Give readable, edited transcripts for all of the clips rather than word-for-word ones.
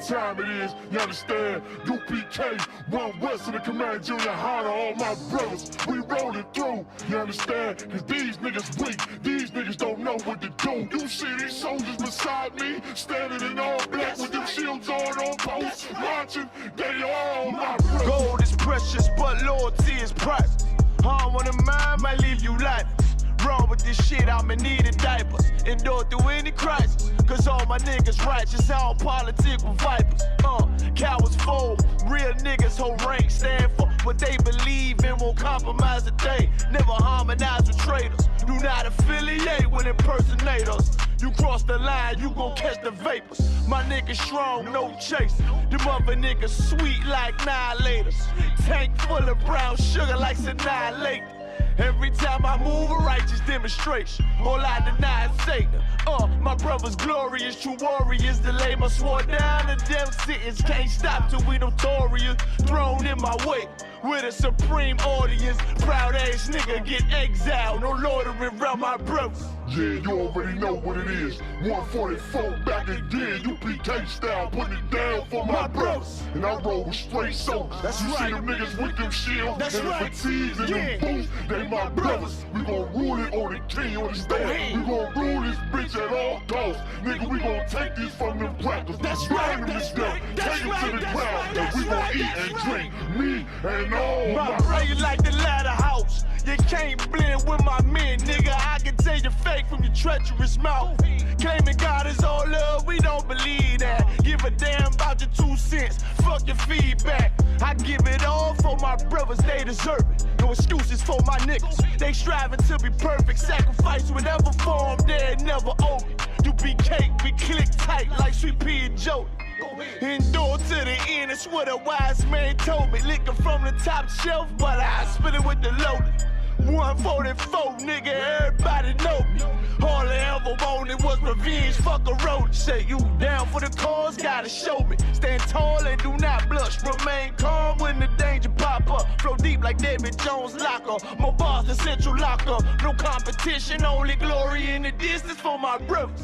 time it is, you understand? UPK, One West of the Command Junior High to all my brothers. We rolling through, you understand? Cause these niggas weak, these niggas don't know what to do. You see these soldiers beside me, standing in all black with them shields on post, marching, they all my brothers. Gold is precious, but loyalty is priceless. Harm on the mind might leave you lifeless. Wrong with this shit, I'ma need a diapers. Endure through any crisis, cause all my niggas righteous. I don't politic with vipers. Cowards fold, real niggas hold rank. Stand for what they believe in, won't compromise a thing. Never harmonize with traitors. Do not affiliate with impersonators. You cross the line, you gon' catch the vapors. My niggas strong, no chase. Them other niggas sweet like annihilators. Tank full of brown sugar like Annihilate. Every time I move, a righteous demonstration. All I deny is Satan. My brothers glorious, true warriors. To lay my sword down, the death sentence can't stop till we notorious. Thrown in my way with a supreme audience. Proud ass nigga get exiled, no loitering around my brothers. Yeah, you already know what it is. 144 back again, UPK style, putting it down for my brothers. And I roll with straight soldiers. That's you right. See them niggas with them shields That's and right. the fatigues and them boots. They my brothers. We gon' rule it on the king, understand? We gon' rule this bitch at all costs. Nigga, we gon' take these from them crackers. That's right. That's That's right. Take That's them right. to the That's ground. right. And That's we gon' right. eat That's and right. drink. Me and all My my brain like the ladder house. You can't blend with my men, nigga. I can tell you fake from your treacherous mouth. Claiming God is all love, we don't believe that. Give a damn about your 2 cents. Fuck your feedback. I give it all for my brothers, they deserve it. No excuses for my niggas. They striving to be perfect. Sacrifice whatever form, they never owe me. You be cake, we click tight like Sweet Pea and Jody. Endure to the end, it's what a wise man told me. Liquor from the top shelf, but I spit it with the loaded. 144, nigga, everybody know me. All I ever wanted was revenge, fuck a road. Say you down for the cause, gotta show me. Stand tall and do not blush. Remain calm when the danger pop up. Flow deep like David Jones locker. More bars than Central Locker. No competition, only glory in the distance for my brothers.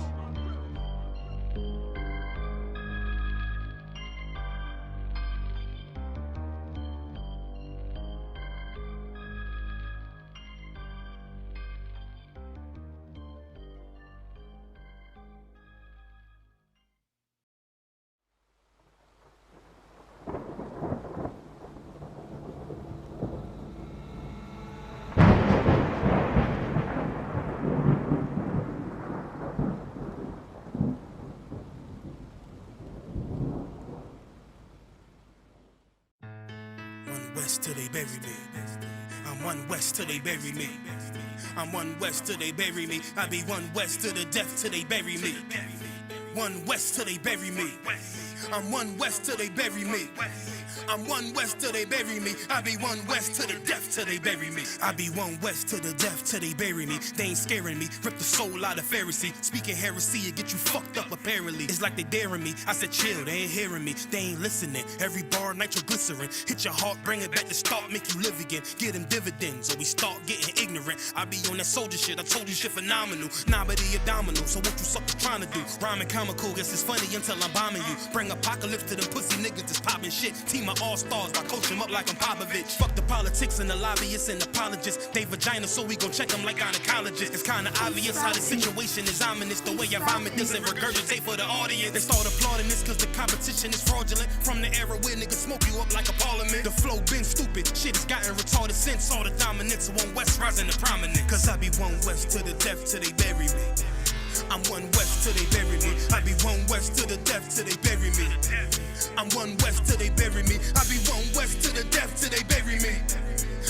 West till they bury me. I'm one West till they bury me. I'm one West till they bury me. I be one West to the death till they bury me. One West till they bury me. I'm one West till they bury me. I'm one West till they bury me. I be one West to the death till they bury me. I be one West to the death till they bury me. They ain't scaring me. Rip the soul out of Pharisee. Speaking heresy, it get you fucked up apparently. It's like they daring me. I said chill, they ain't hearing me. They ain't listening. Every bar nitroglycerin. Hit your heart, bring it back to start, make you live again. Get them dividends or we start getting ignorant. I be on that soldier shit. I told you shit phenomenal. Nah, but he a domino. So what you suckers trying to do? Rhyming comical, guess it's funny until I'm bombing you. Bring apocalypse to them pussy niggas that's popping shit. Team of all-stars, I coach them up like I'm Popovich. Fuck the politics and the lobbyists and apologists. They vagina, so we gon' check them like gynecologists. It's kinda obvious how the situation is ominous. The way I vomit this and regurgitate for the audience. They start applauding this cause the competition is fraudulent. From the era where niggas smoke you up like a parliament. The flow been stupid, shit has gotten retarded since all the dominance of one West rising to prominence. Cause I be one West to the death till they bury me. I'm one West till they bury me. I be one West to the death till they bury me. I'm one West till they bury me. I be one West to the death till they bury me.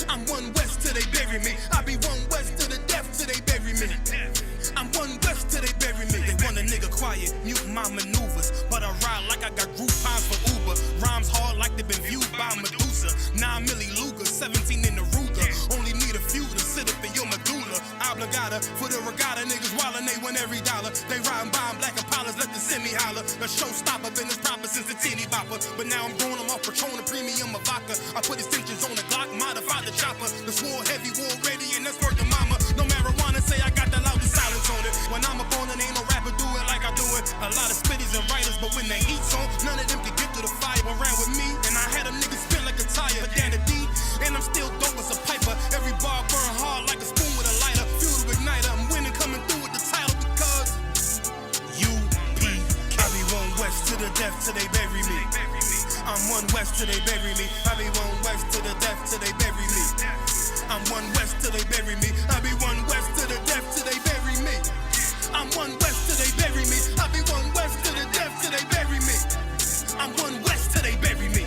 I'm one West till they bury me. I be one West to the death till they bury me. I'm one West till they bury me. They want a nigga quiet, mute my maneuvers, but I ride like I got Groupons for Uber. Rhymes hard like they been viewed by Medusa. 9 milli Luger, 17 in the Ruger. Only need a few to sit up in your medulla. Obligata for the regatta, niggas wildin', they win every dollar. They riding by in black Impalas, let the semi holler. The showstopper, been this proper since the teeny bopper. But now I'm growing them off Patron, a premium of vodka. I put extensions on the Glock, modified the chopper. The swore heavy, war ready, and that's worth the mama. No marijuana, say I got the loudest silence on it. When I'm up on it, ain't no rapper do it like I do it. A lot of spitties and writers, but when the heat's on, none of them can get through the fire around with me. And I had a nigga spin like a tire, but down the D, and I'm still dope as a piper. Every bar burn hard like a spoon with a lighter. Fuel to igniter, I'm winning, coming through with the title because UP. I be one west to the death till they bury me. I'm one west till they bury me. I be one west to the death till they bury me. I'm one west till they bury me. I be one west to the death till they bury me. I'm one west till they bury me. I be one west to the death till they bury me. I'm one west till they bury me.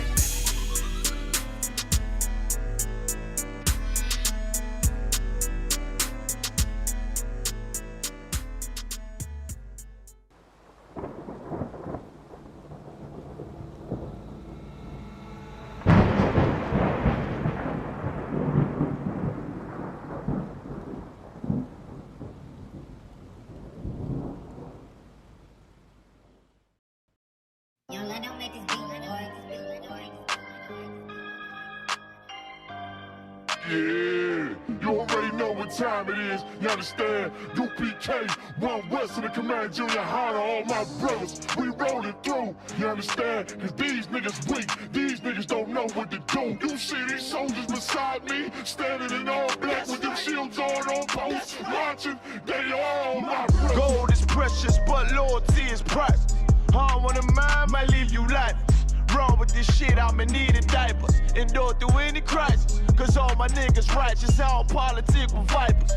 Young, I don't make this beat, Yeah, you already know what time it is, you understand? UPK, One West of the Command Junior High to all my brothers, we rollin' through, you understand? Cause these niggas weak, these niggas don't know what to do. You see these soldiers beside me, standing in all black with them shields on post, watching, they all my brothers. Gold is precious, but loyalty is priceless. Harm on the mind might leave you lifeless. Wrong with this shit, I'ma need a diapers. Endure through any crisis, cause all my niggas righteous, all political vipers.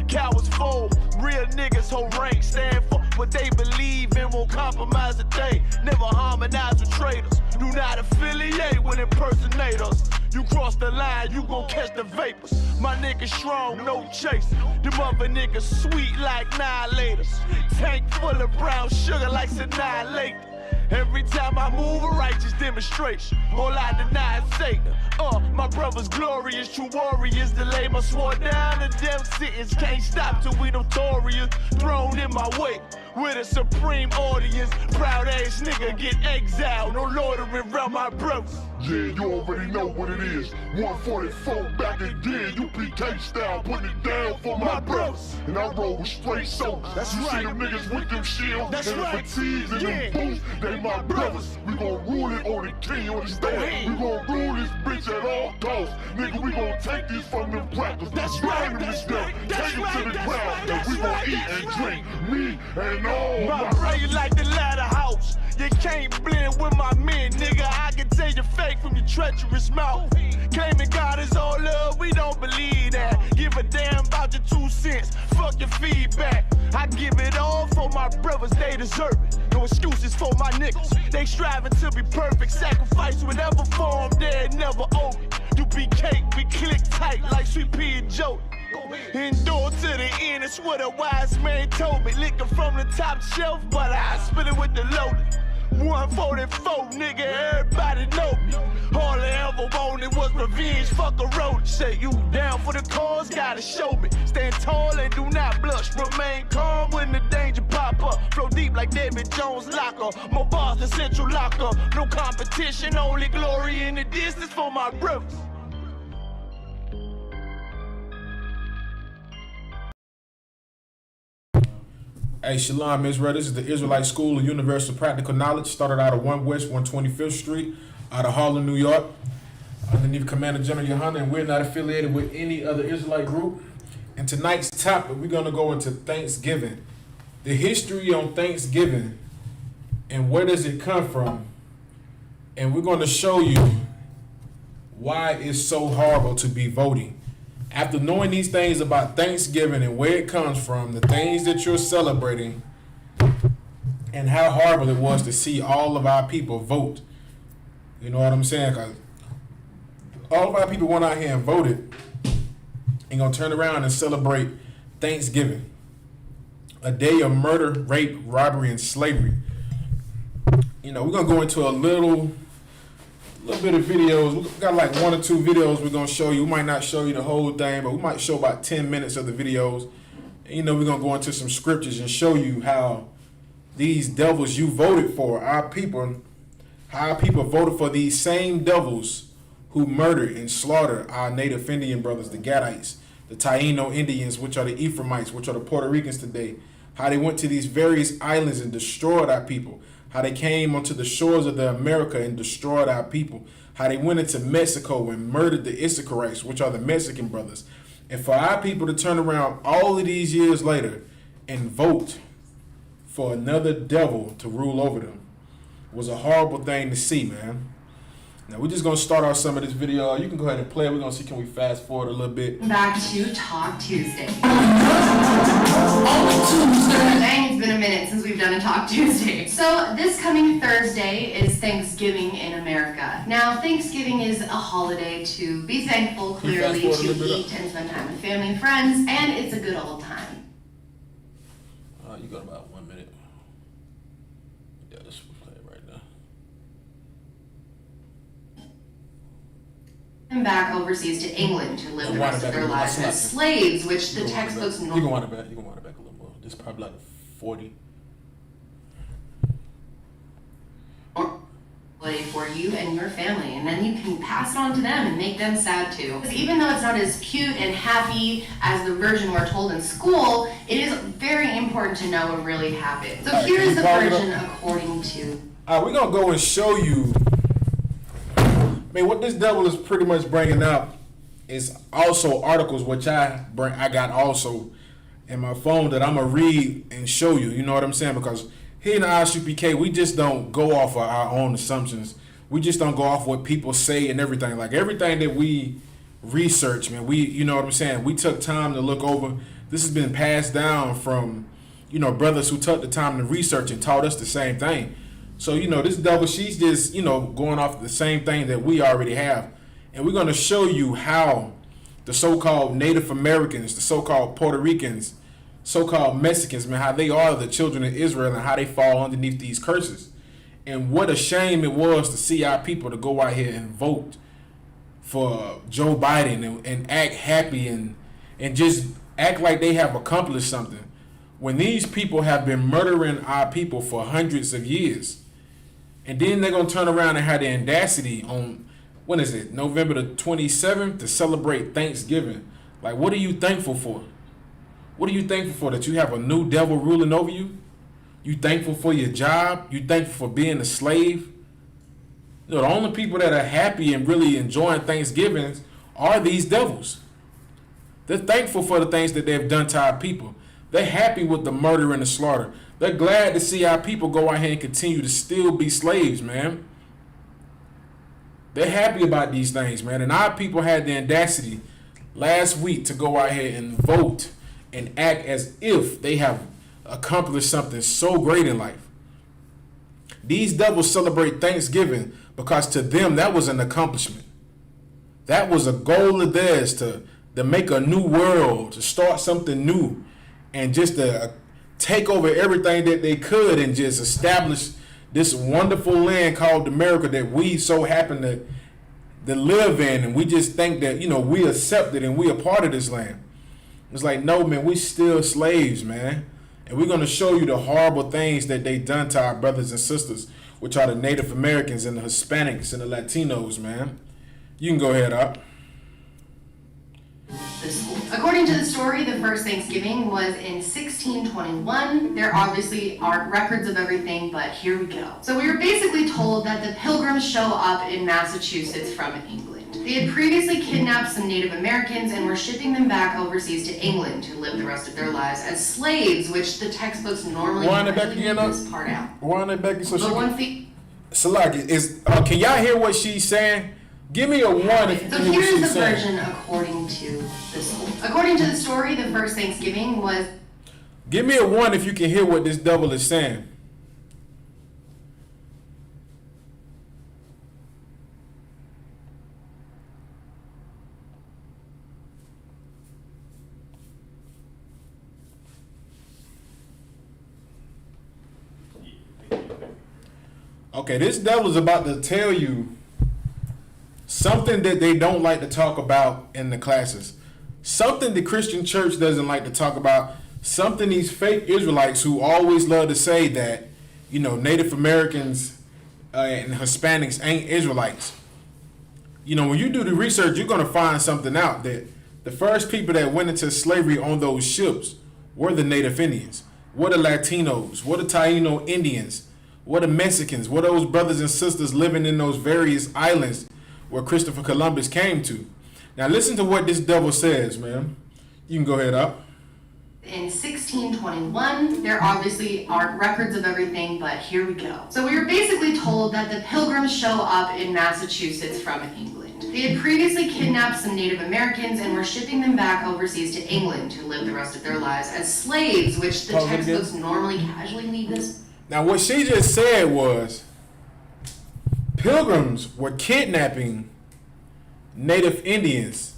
Cowards fold, real niggas hold rank, stand for what they believe in, won't compromise a thing. Never harmonize with traitors, do not affiliate with impersonators. You cross the line, you gon' catch the vapors. My niggas strong, no chase. Them other niggas sweet like annihilators. Tank full of brown sugar like annihilate. Every time I move, a righteous demonstration. All I deny is Satan. My brother's glorious, true warriors. Delay my sword down, the death sentence can't stop till we notorious. Thrown in my way with a supreme audience. Proud ass nigga get exiled, no loitering around my brothers. Yeah, you already know what it is. 144 back again, UPK style, putting it down for my brothers. And I roll with straight soldiers. That's you right. see them niggas with them shields That's and right. the fatigues and Yeah. them boots. They my brothers. We gon' rule it on the king, you understand? We gon' rule this bitch at all costs. Nigga, we gon' take this from them crackers. That's right, This that's stuff, right, take that's it right, to the that's ground. right, And that's we gon' right, eat that's and right. drink. Me and all My my brain like the ladder house. You can't blend with my men, nigga. I can tell you fake from your treacherous mouth. Claiming God is all love, we don't believe that. Give a damn about your 2 cents. Fuck your feedback. I give it all for my brothers, they deserve it. No excuses for my niggas. They striving to be perfect. Sacrifice whatever form, they never owe me. You be cake, we click tight like Sweet Pea and Joe. Endure to the end, it's what a wise man told me. Liquor from the top shelf, but I spit it with the loaded. 144, nigga, everybody know me. All I ever wanted was revenge, fuck a road. Say you down for the cause, gotta show me. Stand tall and do not blush. Remain calm when the danger pop up. Flow deep like David Jones locker. More bars than Central Locker. No competition, only glory in the distance for my brothers. Hey, Shalom Israel. This is the Israelite School of Universal Practical Knowledge. Started out of 1 West 125th Street out of Harlem, New York. Underneath Commander General Yohana, and we're not affiliated with any other Israelite group. And tonight's topic, we're going to go into Thanksgiving. The history on Thanksgiving and where does it come from. And we're going to show you why it's so horrible to be voting. After knowing these things about Thanksgiving and where it comes from, the things that you're celebrating, and how horrible it was to see all of our people vote. You know what I'm saying? 'Cause all of our people went out here and voted and gonna turn around and celebrate Thanksgiving, a day of murder, rape, robbery, and slavery. You know, we're gonna go into a little bit of videos. We got like 1 or 2 videos we're gonna show you. We might not show you the whole thing, but we might show about 10 minutes of the videos. And, you know, we're gonna go into some scriptures and show you how these devils you voted for, our people, how our people voted for these same devils who murdered and slaughtered our native Indian brothers, the Gadites, the Taino Indians, which are the Ephraimites, which are the Puerto Ricans today, how they went to these various islands and destroyed our people, how they came onto the shores of the America and destroyed our people, how they went into Mexico and murdered the Issacharites, which are the Mexican brothers. And for our people to turn around all of these years later and vote for another devil to rule over them was a horrible thing to see, man. Now we're just gonna start off some of this video. You can go ahead and play it. We're gonna see, can we fast forward a little bit? Back to Talk Tuesday. Dang, it's been a minute since we've done a Talk Tuesday. So this coming Thursday is Thanksgiving in America. Now, Thanksgiving is a holiday to be thankful, clearly, to eat and spend time with family and friends, and it's a good old time. You got about 1 minute. Yeah, this will play it right now. And back overseas to England to live the rest of their lives as slaves, which the textbooks You can wind it back. You can wind it back a little more. This is probably like 40. For you and your family, and then you can pass it on to them and make them sad too. Because even though it's not as cute and happy as the version we're told in school, it is very important to know what really happened. So here is the version according to. All right, we're gonna go and show you. I mean, what this devil is pretty much bringing up is also articles which I got also in my phone that I'm gonna read and show you. You know what I'm saying? Because here in the ISUPK, we just don't go off of our own assumptions. We just don't go off what people say and everything. Like everything that we research, man, you know what I'm saying? We took time to look over. This has been passed down from, brothers who took the time to research and taught us the same thing. So, this devil, she's just, going off the same thing that we already have. And we're going to show you how the so-called Native Americans, the so-called Puerto Ricans, so-called Mexicans, man, how they are the children of Israel and how they fall underneath these curses. And what a shame it was to see our people to go out here and vote for Joe Biden and act happy and just act like they have accomplished something when these people have been murdering our people for hundreds of years. And then they're going to turn around and have the audacity on, when is it, November the 27th to celebrate Thanksgiving. Like, what are you thankful for? What are you thankful for? That you have a new devil ruling over you? You thankful for your job? You thankful for being a slave? The only people that are happy and really enjoying Thanksgivings are these devils. They're thankful for the things that they've done to our people. They're happy with the murder and the slaughter. They're glad to see our people go out here and continue to still be slaves, man. They're happy about these things, man. And our people had the audacity last week to go out here and vote and act as if they have accomplished something so great in life. These devils celebrate Thanksgiving because to them that was an accomplishment. That was a goal of theirs to make a new world, to start something new, and just to take over everything that they could and just establish this wonderful land called America that we so happen to live in. And we just think that, we accept it and we a part of this land. It's like, no, man, we still slaves, man. And we're going to show you the horrible things that they done to our brothers and sisters, which are the Native Americans and the Hispanics and the Latinos, man. You can go ahead up. According to the story, the first Thanksgiving was in 1621. There obviously aren't records of everything, but here we go. So we were basically told that the Pilgrims show up in Massachusetts from England. They had previously kidnapped some Native Americans and were shipping them back overseas to England to live the rest of their lives as slaves, which the textbooks normally leave this part out. Salaki, can y'all hear what she's saying? Give me a one if you So hear what here's she's the saying. version according to the story. According to the story, the first Thanksgiving was. Give me a one if you can hear what this devil is saying. Okay, this devil is about to tell you something that they don't like to talk about in the classes. Something the Christian church doesn't like to talk about. Something these fake Israelites who always love to say that, Native Americans and Hispanics ain't Israelites. When you do the research, you're going to find something out that the first people that went into slavery on those ships were the Native Indians. What are Latinos? What are Taino Indians? What are Mexicans? What are those brothers and sisters living in those various islands where Christopher Columbus came to? Now listen to what this devil says, man. You can go ahead up. In 1621, there obviously aren't records of everything, but here we go. So we were basically told that the Pilgrims show up in Massachusetts from England. They had previously kidnapped some Native Americans and were shipping them back overseas to England to live the rest of their lives as slaves, which the textbooks normally casually leave this. Now what she just said was Pilgrims were kidnapping Native Indians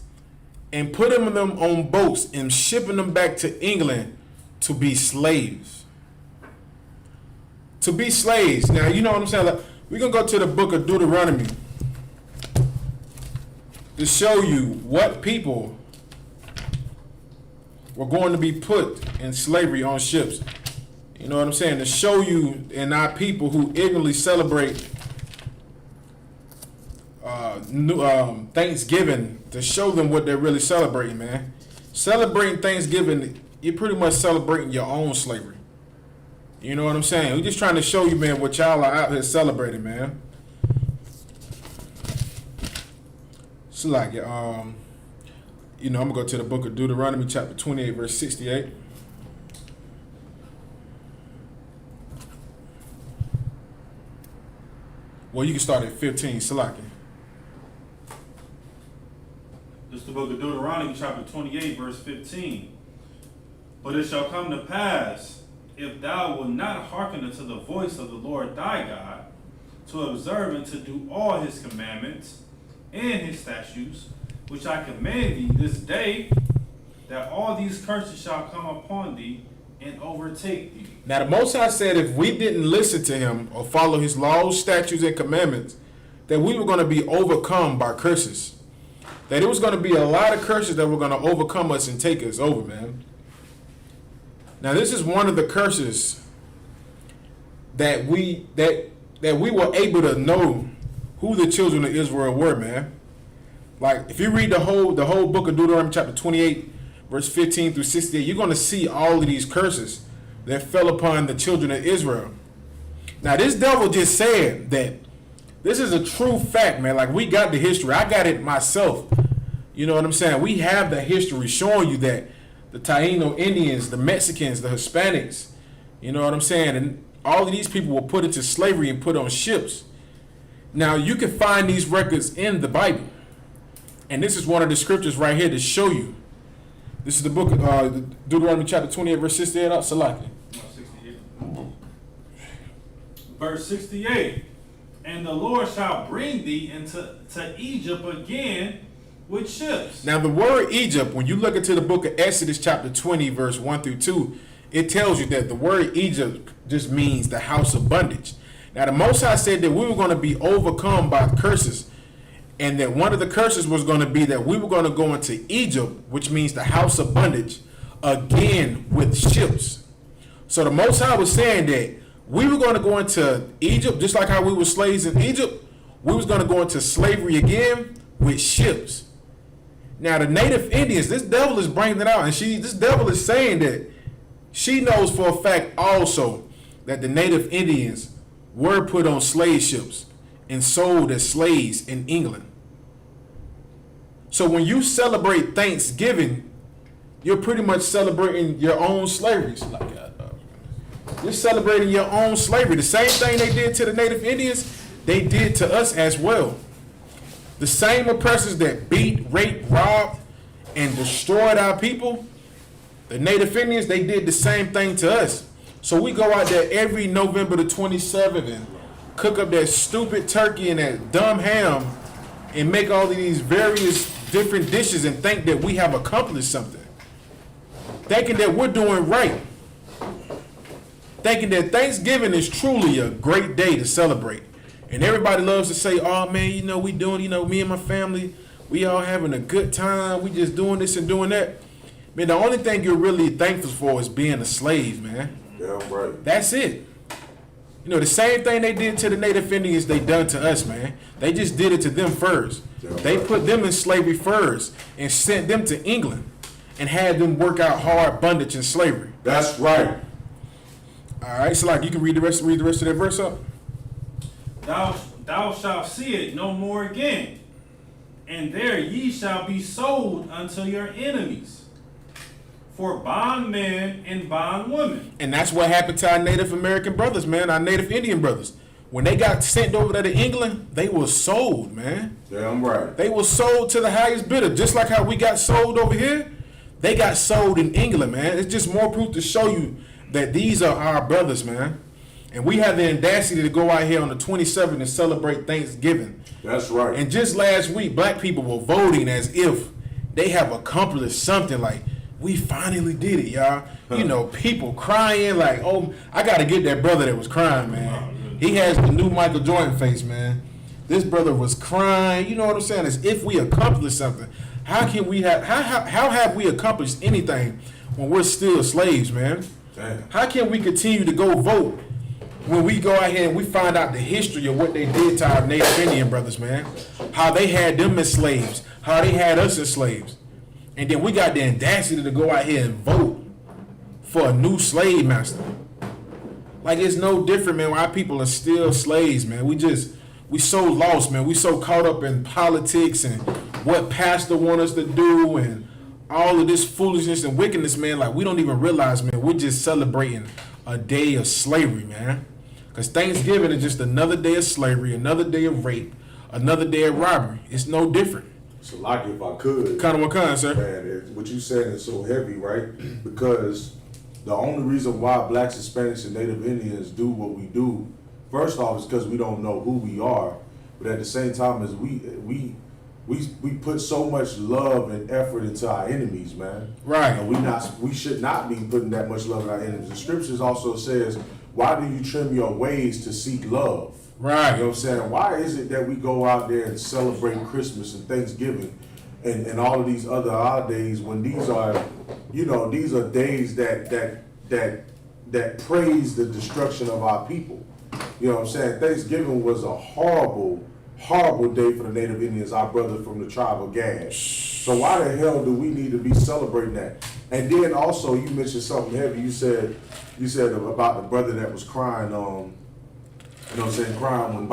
and putting them on boats and shipping them back to England to be slaves. To be slaves. Now, you know what I'm saying? Like, we're going to go to the book of Deuteronomy to show you what people were going to be put in slavery on ships. You know what I'm saying? To show you and our people who ignorantly celebrate Thanksgiving, to show them what they're really celebrating, man. Celebrating Thanksgiving, you're pretty much celebrating your own slavery. You know what I'm saying? We're just trying to show you, man, what y'all are out here celebrating, man. It's like, you know, I'm gonna go to the book of Deuteronomy, chapter 28, verse 68. Well, you can start at 15, Salaki. This is the book of Deuteronomy, chapter 28, verse 15. But it shall come to pass, if thou wilt not hearken unto the voice of the Lord thy God, to observe and to do all his commandments and his statutes, which I command thee this day, that all these curses shall come upon thee and overtake thee. Now the Most High said if we didn't listen to him or follow his laws, statutes, and commandments, that we were going to be overcome by curses. That it was going to be a lot of curses that were going to overcome us and take us over, man. Now this is one of the curses that we were able to know who the children of Israel were, man. Like if you read the whole book of Deuteronomy chapter 28, verse 15 through 68, you're going to see all of these curses that fell upon the children of Israel. Now this devil just said that this is a true fact, man. Like we got the history. I got it myself. You know what I'm saying? We have the history showing you that the Taino Indians, the Mexicans, the Hispanics, you know what I'm saying? And all of these people were put into slavery and put on ships. Now you can find these records in the Bible. And this is one of the scriptures right here to show you. This is the book of Deuteronomy chapter 28, verse 68. Salaki. 68. Verse 68. And the Lord shall bring thee into Egypt again with ships. Now the word Egypt, when you look into the book of Exodus chapter 20, verse 1 through 2, it tells you that the word Egypt just means the house of bondage. Now the Most High said that we were going to be overcome by curses, and that one of the curses was going to be that we were going to go into Egypt, which means the house of bondage, again with ships. So the Most High was saying that we were going to go into Egypt, just like how we were slaves in Egypt. We was going to go into slavery again with ships. Now the Native Indians, this devil is bringing it out, and this devil is saying that she knows for a fact also that the Native Indians were put on slave ships and sold as slaves in England. So when you celebrate Thanksgiving, you're pretty much celebrating your own slavery. You're celebrating your own slavery. The same thing they did to the Native Indians, they did to us as well. The same oppressors that beat, raped, robbed, and destroyed our people, the Native Indians, they did the same thing to us. So we go out there every November the 27th and cook up that stupid turkey and that dumb ham and make all of these various different dishes and think that we have accomplished something. Thinking that we're doing right. Thinking that Thanksgiving is truly a great day to celebrate. And everybody loves to say, oh man, you know, we doing, you know, me and my family, we all having a good time. We just doing this and doing that. Man, the only thing you're really thankful for is being a slave, man. Yeah, right. That's it. You know, the same thing they did to the Native Indians, they done to us, man. They just did it to them first. Yeah, they right. put them in slavery first and sent them to England and had them work out hard bondage and slavery. That's right. All right, so like you can read the rest of that verse up. Thou shalt see it no more again, and there ye shall be sold unto your enemies, for bondmen and bondwomen. And that's what happened to our Native American brothers, man, our Native Indian brothers. When they got sent over there to England, they were sold, man. Damn right. They were sold to the highest bidder, just like how we got sold over here. They got sold in England, man. It's just more proof to show you that these are our brothers, man. And we have the audacity to go out here on the 27th and celebrate Thanksgiving. That's right. And just last week, black people were voting as if they have accomplished something. Like, we finally did it, y'all. You know, people crying like, oh, I got to get that brother that was crying, man. He has the new Michael Jordan face, man. This brother was crying. You know what I'm saying? As if we accomplished something. How can we have? How have we accomplished anything when we're still slaves, man? Damn. How can we continue to go vote when we go out here and we find out the history of what they did to our Native Indian brothers, man? How they had them as slaves, how they had us as slaves, and then we got the audacity to go out here and vote for a new slave master. Like, it's no different, man. Our people are still slaves, man. We so lost, man. We so caught up in politics and what pastor want us to do and all of this foolishness and wickedness, man. Like, we don't even realize, man, we're just celebrating a day of slavery, man. Because Thanksgiving is just another day of slavery, another day of rape, another day of robbery. It's no different. So, like, if I could, Kind of what kind, sir? man, what you saying is so heavy, right? Because the only reason why blacks, Hispanics, and Native Indians do what we do, first off, is because we don't know who we are. But at the same time, is we put so much love and effort into our enemies, man. Right. And we should not be putting that much love in our enemies. The scriptures also says, why do you trim your ways to seek love? Right. You know what I'm saying? Why is it that we go out there and celebrate Christmas and Thanksgiving and all of these other holidays when these are, you know, these are days that praise the destruction of our people? You know what I'm saying? Thanksgiving was a horrible day for the Native Indians, our brother from the tribe of Gad. So why the hell do we need to be celebrating that? And then also you mentioned something heavy. You said about the brother that was crying, you know what I'm saying, crying when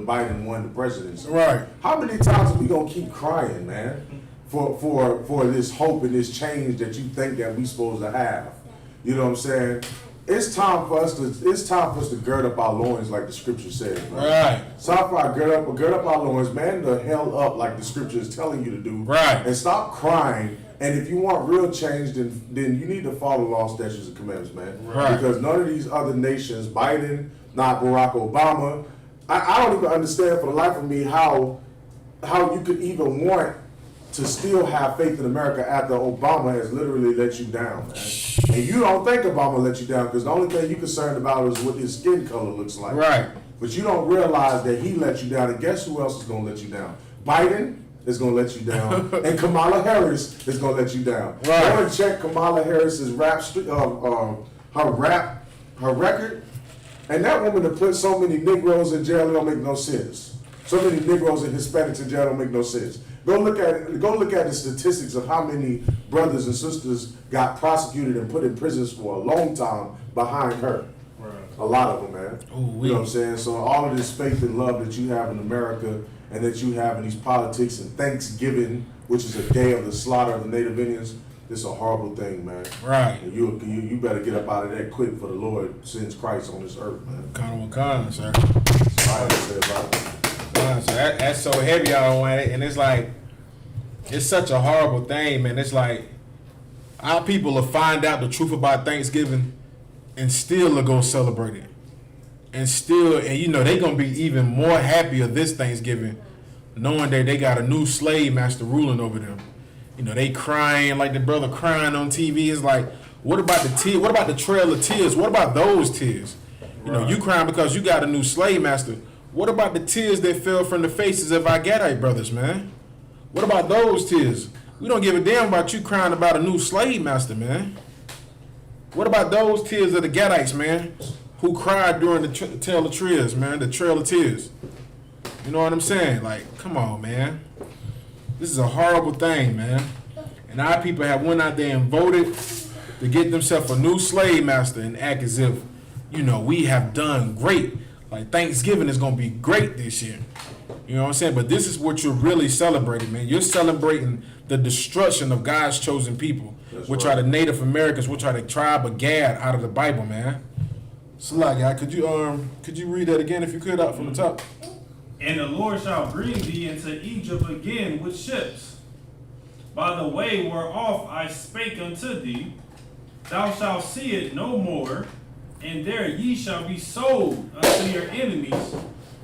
Biden won the presidency. Right. How many times are we gonna keep crying, man, for this hope and this change that you think that we supposed to have? You know what I'm saying? It's time for us to gird up our loins like the scripture says, man. Right. It's time for us to gird up our loins, man, the hell up like the scripture is telling you to do. Right. And stop crying. And if you want real change, then you need to follow law, statutes, and commandments, man. Right. Because none of these other nations, Biden, not Barack Obama, I don't even understand for the life of me how you could even want to still have faith in America after Obama has literally let you down, man. And you don't think Obama let you down because the only thing you're concerned about is what his skin color looks like. Right. But you don't realize that he let you down. And guess who else is going to let you down? Biden is going to let you down. And Kamala Harris is going to let you down. Right. Go and check Kamala Harris's her record. And that woman to put so many Negroes in jail, it don't make no sense. So many Negroes and Hispanics in jail don't make no sense. Go look at the statistics of how many brothers and sisters got prosecuted and put in prisons for a long time behind her. Right. A lot of them, man. Ooh, You know what I'm saying? So all of this faith and love that you have in America and that you have in these politics and Thanksgiving, which is a day of the slaughter of the Native Indians, it's a horrible thing, man. Right. And you better get up out of that quick for the Lord sends Christ on this earth, man. Kind of what kind, sir? That's all I say about it. So that's so heavy, I don't want it. And it's like, it's such a horrible thing, man. It's like, our people will find out the truth about Thanksgiving and still will go celebrate it. And you know, they going to be even more happier this Thanksgiving knowing that they got a new slave master ruling over them. You know, they crying like the brother crying on TV. It's like, what about the tears? What about the trail of tears? What about those tears? You know, you crying because you got a new slave master. What about the tears that fell from the faces of our Gadite brothers, man? What about those tears? We don't give a damn about you crying about a new slave master, man. What about those tears of the Gadites, man, who cried during the Trail of Tears, man, the Trail of Tears? You know what I'm saying? Like, come on, man. This is a horrible thing, man. And our people have went out there and voted to get themselves a new slave master and act as if you know, we have done great. Like Thanksgiving is gonna be great this year. You know what I'm saying? But this is what you're really celebrating, man. You're celebrating the destruction of God's chosen people, which are the Native Americans, which are the tribe of Gad out of the Bible, man. So, like, guy, could you read that again if you could, out from the top? And the Lord shall bring thee into Egypt again with ships. By the way whereof I spake unto thee, thou shalt see it no more, and there ye shall be sold unto your enemies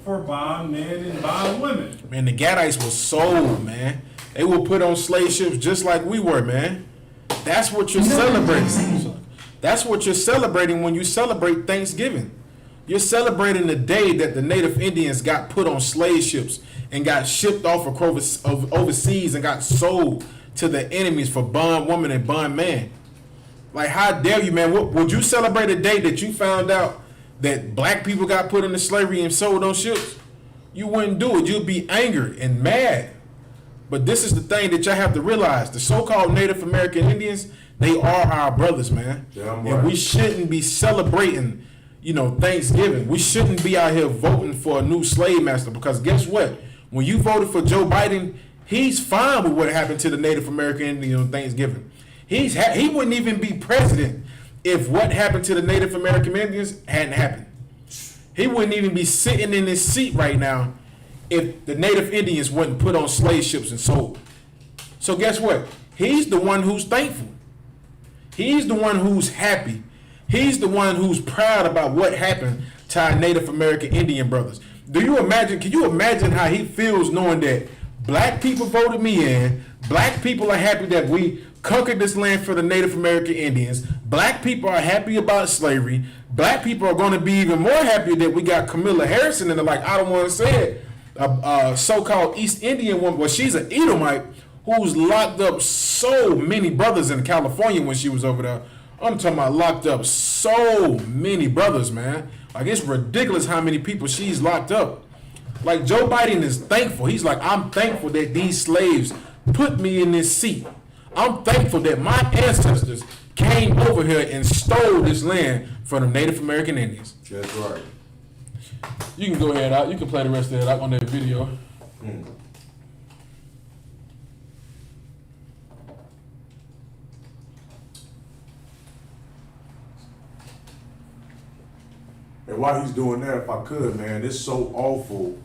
for bondmen and bondwomen. Man, the Gadites were sold, man. They were put on slave ships just like we were, man. That's what you're celebrating. That's what you're celebrating when you celebrate Thanksgiving. You're celebrating the day that the Native Indians got put on slave ships and got shipped off overseas and got sold to the enemies for bondwoman and bondman. Like, how dare you, man? Would you celebrate a day that you found out that black people got put into slavery and sold on ships? You wouldn't do it. You'd be angry and mad. But this is the thing that y'all have to realize. The so-called Native American Indians, they are our brothers, man. Damn right. And we shouldn't be celebrating, you know, Thanksgiving. We shouldn't be out here voting for a new slave master, because guess what? When you voted for Joe Biden, he's fine with what happened to the Native American Indians on Thanksgiving. He wouldn't even be president if what happened to the Native American Indians hadn't happened. He wouldn't even be sitting in his seat right now if the Native Indians wasn't put on slave ships and sold. So guess what? He's the one who's thankful. He's the one who's happy. He's the one who's proud about what happened to our Native American Indian brothers. Can you imagine how he feels knowing that black people voted me in, black people are happy that we conquered this land for the Native American Indians, black people are happy about slavery, black people are going to be even more happy that we got Camilla Harrison in the, like I don't want to say it, a so-called East Indian woman, well, she's an Edomite who's locked up so many brothers in California when she was over there. I'm talking about locked up so many brothers, man. Like, it's ridiculous how many people she's locked up. Like, Joe Biden is thankful. He's like, I'm thankful that these slaves put me in this seat. I'm thankful that my ancestors came over here and stole this land from the Native American Indians. That's right. You can go ahead out. You can play the rest of it out on that video. And while he's doing that, if I could, man, it's so awful.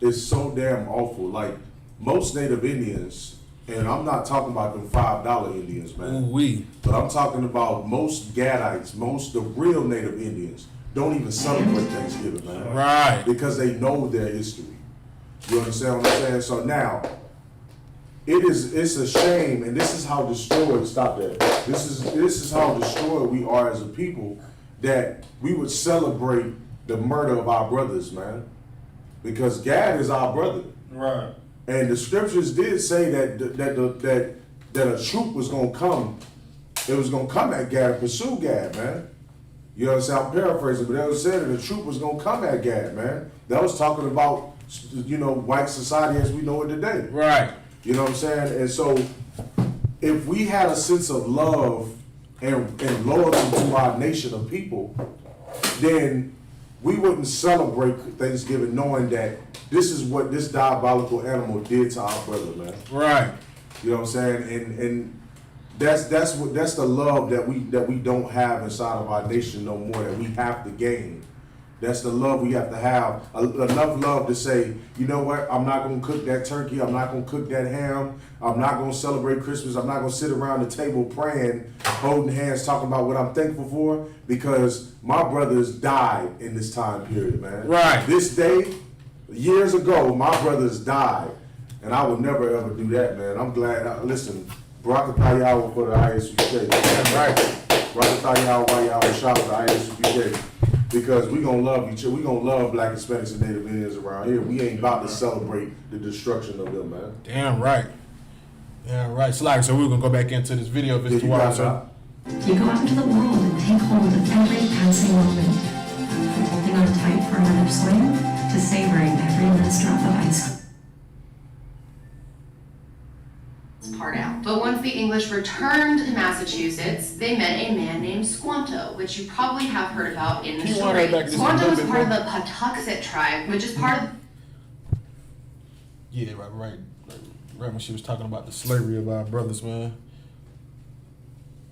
It's so damn awful. Like, most Native Indians, and I'm not talking about them $5 Indians, man. Ooh-wee. But I'm talking about most Gadites, the real Native Indians, don't even celebrate Thanksgiving, man. Right. Because they know their history. You understand what I'm saying? So now, it's a shame, and this is how destroyed, stop that. This is how destroyed we are as a people, that we would celebrate the murder of our brothers, man. Because Gad is our brother. Right. And the scriptures did say that a troop was gonna come. It was gonna come at Gad, pursue Gad, man. You know what I'm saying? I'm paraphrasing, but that was said that a troop was gonna come at Gad, man. That was talking about, you know, white society as we know it today. Right. You know what I'm saying? And so, if we had a sense of love and loyalty to our nation of people, then we wouldn't celebrate Thanksgiving knowing that this is what this diabolical animal did to our brother, man. Right. You know what I'm saying? And that's the love that we don't have inside of our nation no more, that we have to gain. That's the love we have to have. Enough love to say, you know what, I'm not going to cook that turkey. I'm not going to cook that ham. I'm not going to celebrate Christmas. I'm not going to sit around the table praying, holding hands, talking about what I'm thankful for, because my brothers died in this time period, man. Right. This day, years ago, my brothers died. And I would never ever do that, man. I'm glad. Listen, Barakatayawa for the ISUK. That's right. Barakatayawa, shout out to ISUK. Because we gonna love each other. We gonna love Black, Hispanics, and Native Indians around here. We ain't about to celebrate the destruction of them, man. Damn right. Damn right. So we're gonna go back into this video if it's too wild, so. You go out into the world and take hold of every passing moment, from holding on tight for another swing to savoring every last drop of ice. part out. But once the English returned to Massachusetts, they met a man named Squanto, which you probably have heard about in the You want story. her back just a Squanto little was bit part of more? the Patuxet tribe, which is part of Yeah, right when she was talking about the slavery of our brothers, man.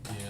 Yeah.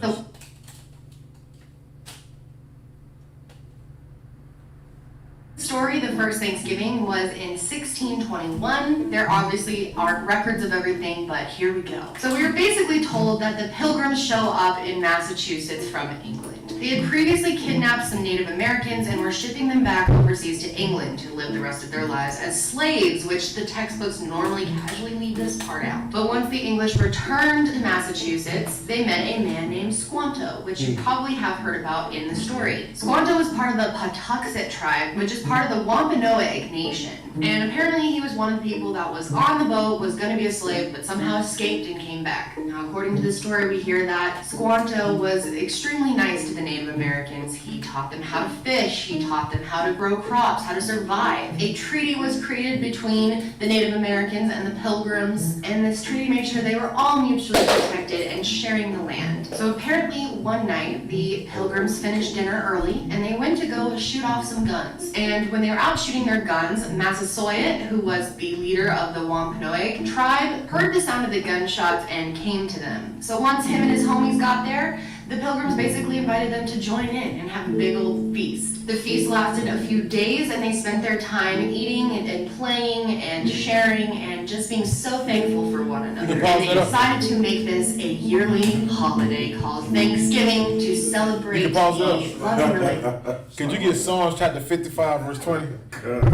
the story. The first Thanksgiving was in 1621. There obviously aren't records of everything, but here we go. So we were basically told that the Pilgrims show up in Massachusetts from England. They had previously kidnapped some Native Americans and were shipping them back overseas to England to live the rest of their lives as slaves, which the textbooks normally casually leave this part out. But once the English returned to Massachusetts, they met a man named Squanto, which you probably have heard about in the story. Squanto was part of the Patuxet tribe, which is part of the Wampanoag Nation. And apparently he was one of the people that was on the boat, was going to be a slave, but somehow escaped and came back. Now, according to the story, we hear that Squanto was extremely nice to the Native Americans. He taught them how to fish, he taught them how to grow crops, how to survive. A treaty was created between the Native Americans and the Pilgrims, and this treaty made sure they were all mutually protected and sharing the land. So apparently one night, the Pilgrims finished dinner early, and they went to go shoot off some guns. And when they were out shooting their guns, Massasoit, who was the leader of the Wampanoag tribe, heard the sound of the gunshots and came to them. So once him and his homies got there, the Pilgrims basically invited them to join in and have a big old feast. The feast lasted a few days, and they spent their time eating and playing and sharing and just being so thankful for one another. You can pause And that they up. decided to make this a yearly holiday called Thanksgiving to celebrate You can pause the it up. love and relationship. Could you get Psalms chapter 55 verse 20?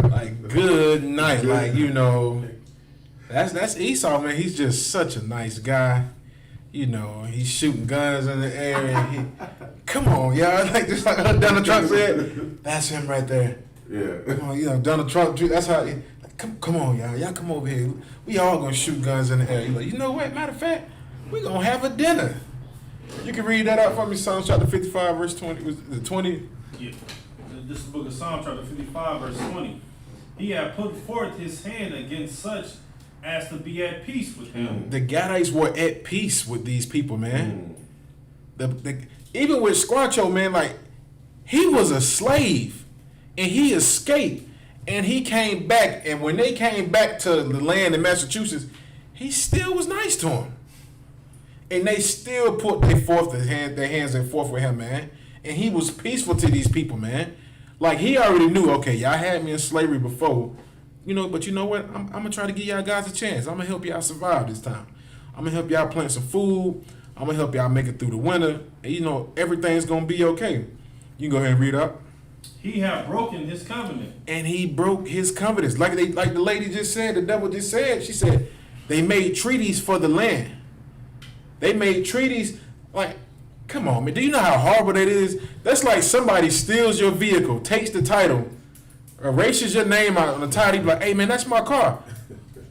Like, good night. Like, you know, that's Esau, man. He's just such a nice guy. You know, he's shooting guns in the air. And come on, y'all. Like, just like Donald Trump said, that's him right there. Yeah. Come on, you know, Donald Trump, that's how, like, come on, y'all. Y'all come over here. We all gonna shoot guns in the air. You're like, you know what? Matter of fact, we gonna have a dinner. You can read that out for me, Psalms chapter 55, verse 20. Was it 20? Yeah. This is the book of Psalm, chapter 55, verse 20. He had put forth his hand against such as to be at peace with him. The Gadites were at peace with these people, man. Even with Squanto, man, like, he was a slave and he escaped and he came back. And when they came back to the land in Massachusetts, he still was nice to them. And they still put their hands and forth with him, man. And he was peaceful to these people, man. Like, he already knew, okay, y'all had me in slavery before, you know, but you know what? I'm going to try to give y'all guys a chance. I'm going to help y'all survive this time. I'm going to help y'all plant some food. I'm going to help y'all make it through the winter. And, you know, everything's going to be okay. You can go ahead and read up. He had broken his covenant. And he broke his covenants. Like the lady just said, the devil just said, she said, they made treaties for the land. They made treaties, like, come on, man. Do you know how horrible that is? That's like somebody steals your vehicle, takes the title, erases your name out on the title, be like, hey, man, that's my car.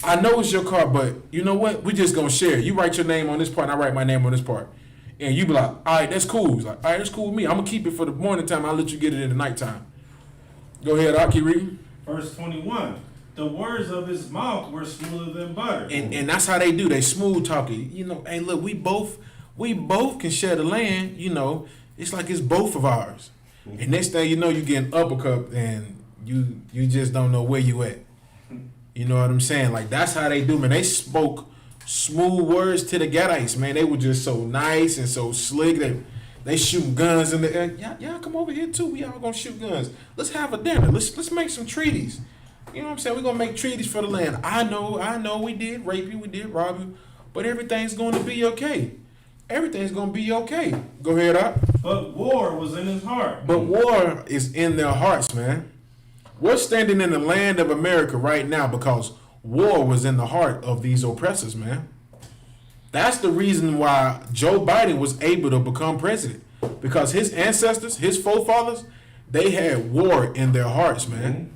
I know it's your car, but you know what? We just gonna share. You write your name on this part, and I write my name on this part. And you be like, all right, that's cool. He's like, all right, that's cool with me. I'm gonna keep it for the morning time. I'll let you get it in the nighttime. Go ahead, I'll keep reading. Verse 21. The words of his mouth were smoother than butter. And that's how they do. They smooth talking. You know, hey, look, we both can share the land. You know, it's like it's both of ours. And next thing you know, you get an uppercut and you just don't know where you at. You know what I'm saying? Like, that's how they do, man. They spoke smooth words to the Gadites, man. They were just so nice and so slick. They shoot guns in the air. Y'all come over here too. We all gonna shoot guns. Let's have a dinner. Let's make some treaties. You know what I'm saying? We're gonna make treaties for the land. I know we did rape you, we did rob you, but everything's gonna be okay. Everything's gonna be okay. Go ahead, up. But war was in his heart. But war is in their hearts, man. We're standing in the land of America right now because war was in the heart of these oppressors, man. That's the reason why Joe Biden was able to become president. Because his ancestors, his forefathers, they had war in their hearts, man.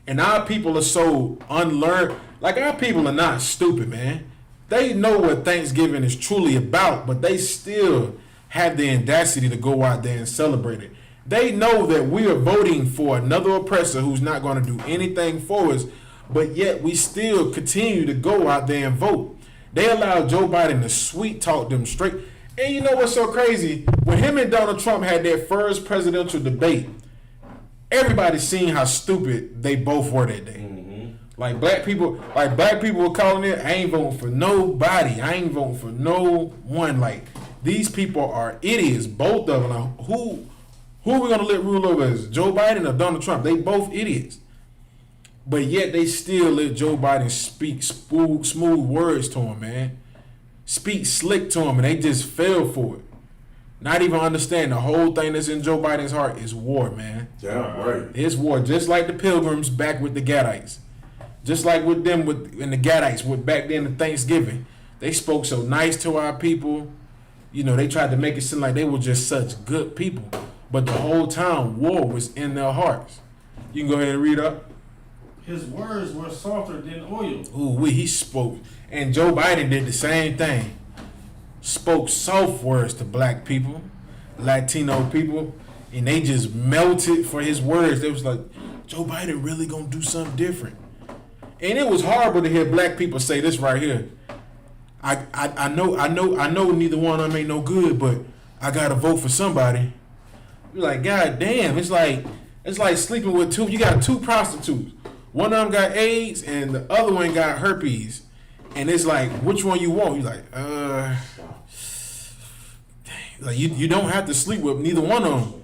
And our people are so unlearned. Like, our people are not stupid, man. They know what Thanksgiving is truly about, but they still have the audacity to go out there and celebrate it. They know that we are voting for another oppressor who's not going to do anything for us, but yet we still continue to go out there and vote. They allowed Joe Biden to sweet talk them straight. And you know what's so crazy? When him and Donald Trump had their first presidential debate, everybody seen how stupid they both were that day. Like black people were calling it, I ain't voting for nobody. I ain't voting for no one. Like, these people are idiots, both of them. Now, who are we gonna let rule over us? Joe Biden or Donald Trump? They both idiots. But yet they still let Joe Biden speak smooth words to him, man. Speak slick to him, and they just fell for it. Not even understand the whole thing that's in Joe Biden's heart is war, man. Yeah, right. It's war, just like the Pilgrims back with the Gadites. Just like with them and the Gadites with back then in Thanksgiving. They spoke so nice to our people. You know, they tried to make it seem like they were just such good people. But the whole time, war was in their hearts. You can go ahead and read up. His words were softer than oil. Ooh, he spoke. And Joe Biden did the same thing. Spoke soft words to black people, Latino people, and they just melted for his words. They was like, Joe Biden really gonna do something different. And it was horrible to hear black people say this right here. I know neither one of them ain't no good, but I gotta vote for somebody. You're like, God damn, it's like sleeping with two. You got two prostitutes. One of them got AIDS and the other one got herpes. And it's like, which one you want? You're like, you don't have to sleep with neither one of them.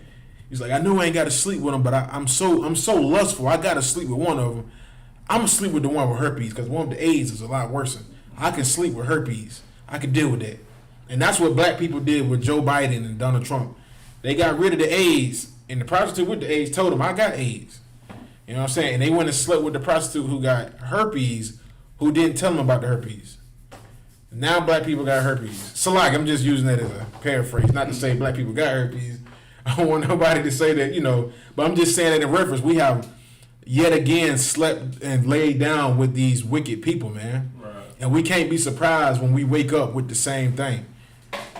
He's like, I know I ain't got to sleep with them, but I'm so lustful. I got to sleep with one of them. I'm gonna sleep with the one with herpes because one with the AIDS is a lot worse. I can sleep with herpes. I can deal with that. And that's what black people did with Joe Biden and Donald Trump. They got rid of the AIDS, and the prostitute with the AIDS told them, I got AIDS. You know what I'm saying? And they went and slept with the prostitute who got herpes, who didn't tell them about the herpes. Now black people got herpes. So like, I'm just using that as a paraphrase, not to say black people got herpes. I don't want nobody to say that, you know, but I'm just saying that in reference. We have yet again slept and laid down with these wicked people, man. Right. And we can't be surprised when we wake up with the same thing.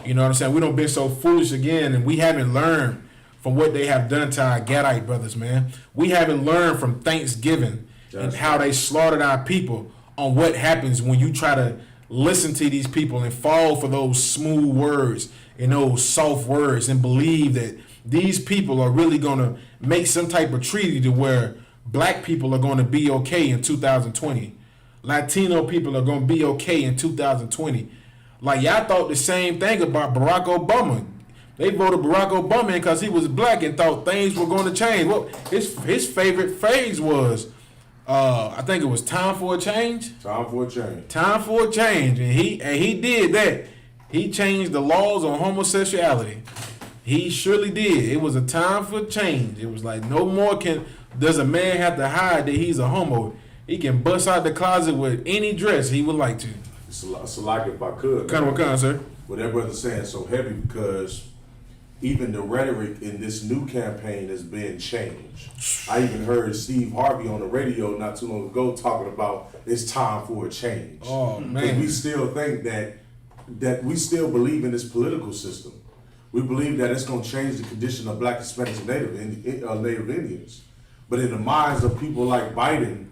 You know what I'm saying? We don't been so foolish again, and we haven't learned from what they have done to our Gadite brothers, man. We haven't learned from Thanksgiving and how they slaughtered our people on what happens when you try to listen to these people and fall for those smooth words and those soft words and believe that these people are really going to make some type of treaty to where black people are going to be okay in 2020. Latino people are going to be okay in 2020. Like, y'all thought the same thing about Barack Obama. They voted Barack Obama in because he was black and thought things were going to change. Well, his favorite phrase was, I think it was time for a change. Time for a change. Time for a change. And he did that. He changed the laws on homosexuality. He surely did. It was a time for change. It was like, no more does a man have to hide that he's a homo. He can bust out the closet with any dress he would like to. So like, if I could. Kind of what kind, sir? What that brother's saying so heavy because even the rhetoric in this new campaign has been changed. I even heard Steve Harvey on the radio not too long ago talking about it's time for a change. Oh, man. Because we still think that we still believe in this political system. We believe that it's going to change the condition of black, Hispanics, and Native Indians. But in the minds of people like Biden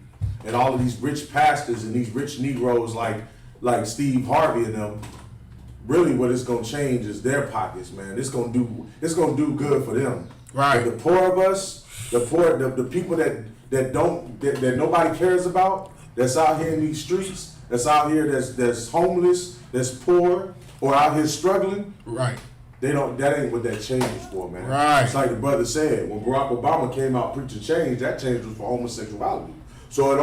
and all of these rich pastors and these rich Negroes like Steve Harvey and them, really what it's gonna change is their pockets, man. It's gonna do good for them. Right. But the poor of us, the people that nobody cares about, that's out here in these streets, that's out here that's homeless, that's poor, or out here struggling. Right. That ain't what that change is for, man. Right. It's like the brother said, when Barack Obama came out preaching change, that change was for homosexuality. So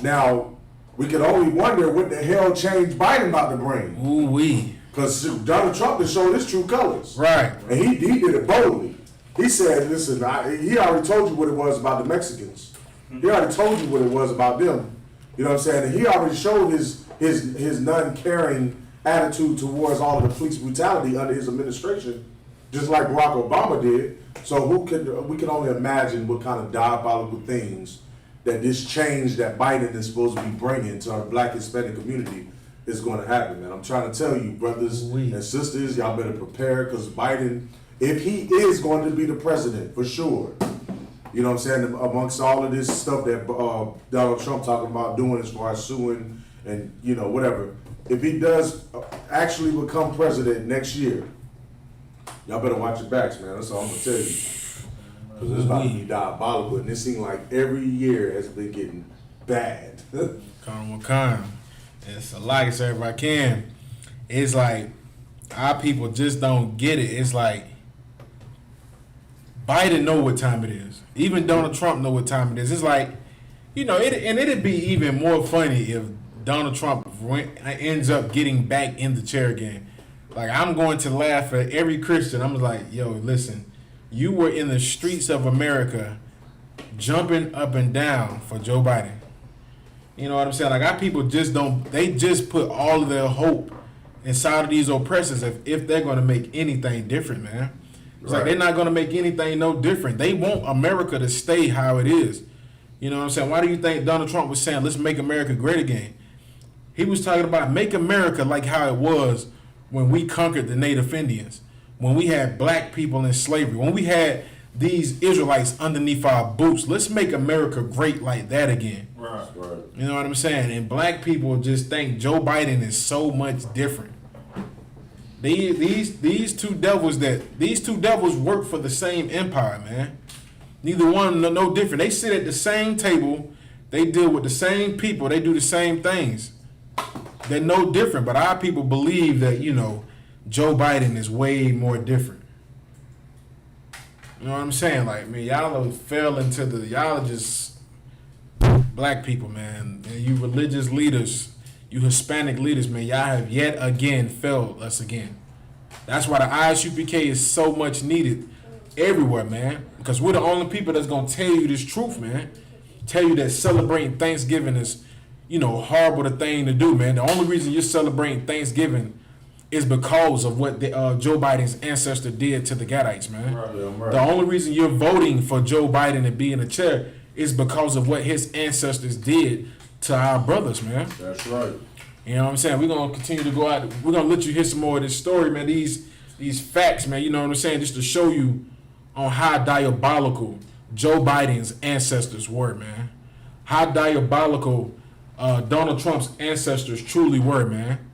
now we can only wonder what the hell change Biden about to bring. Ooh wee. Because Donald Trump has shown his true colors. Right. And he did it boldly. He said, listen, he already told you what it was about the Mexicans. He already told you what it was about them. You know what I'm saying? And he already showed his non-caring attitude towards all of the police brutality under his administration, just like Barack Obama did. So we can only imagine what kind of diabolical things that this change that Biden is supposed to be bringing to our black Hispanic community is going to happen, man. I'm trying to tell you, brothers and sisters, y'all better prepare, because Biden, if he is going to be the president, for sure, you know what I'm saying, amongst all of this stuff that Donald Trump talking about doing as far as suing and you know, whatever. If he does actually become president next year, y'all better watch your backs, man. That's all I'm gonna tell you. Because it's about to be diabolical, and it seems like every year has been getting bad. Wakanda. It's like I said, if I can, it's like our people just don't get it. It's like Biden know what time it is. Even Donald Trump know what time it is. It's like, you know, it'd be even more funny if Donald Trump ends up getting back in the chair again. Like, I'm going to laugh at every Christian. I'm like, yo, listen, you were in the streets of America jumping up and down for Joe Biden. You know what I'm saying? Like, our people just don't, they just put all of their hope inside of these oppressors if they're going to make anything different, man. It's like they're not going to make anything no different. They want America to stay how it is. You know what I'm saying? Why do you think Donald Trump was saying, let's make America great again? He was talking about make America like how it was when we conquered the Native Indians, when we had black people in slavery, when we had these Israelites underneath our boots. Let's make America great like that again. Right. You know what I'm saying? And black people just think Joe Biden is so much different. These two devils work for the same empire, man. Neither one no different. They sit at the same table, they deal with the same people, they do the same things. They're no different, but our people believe that, you know, Joe Biden is way more different. You know what I'm saying? Like, man, y'all fell into y'all are just black people, man. And you religious leaders, you Hispanic leaders, man, y'all have yet again failed us again. That's why the ISUPK is so much needed everywhere, man. Because we're the only people that's going to tell you this truth, man. Tell you that celebrating Thanksgiving is, you know, horrible the thing to do, man. The only reason you're celebrating Thanksgiving is because of what Joe Biden's ancestor did to the Gadites, man. The only reason you're voting for Joe Biden to be in the chair is because of what his ancestors did to our brothers, man. That's right. You know what I'm saying? We're going to continue to go out. We're going to let you hear some more of this story, man. These facts, man, you know what I'm saying? Just to show you on how diabolical Joe Biden's ancestors were, man. How diabolical Donald Trump's ancestors truly were, man.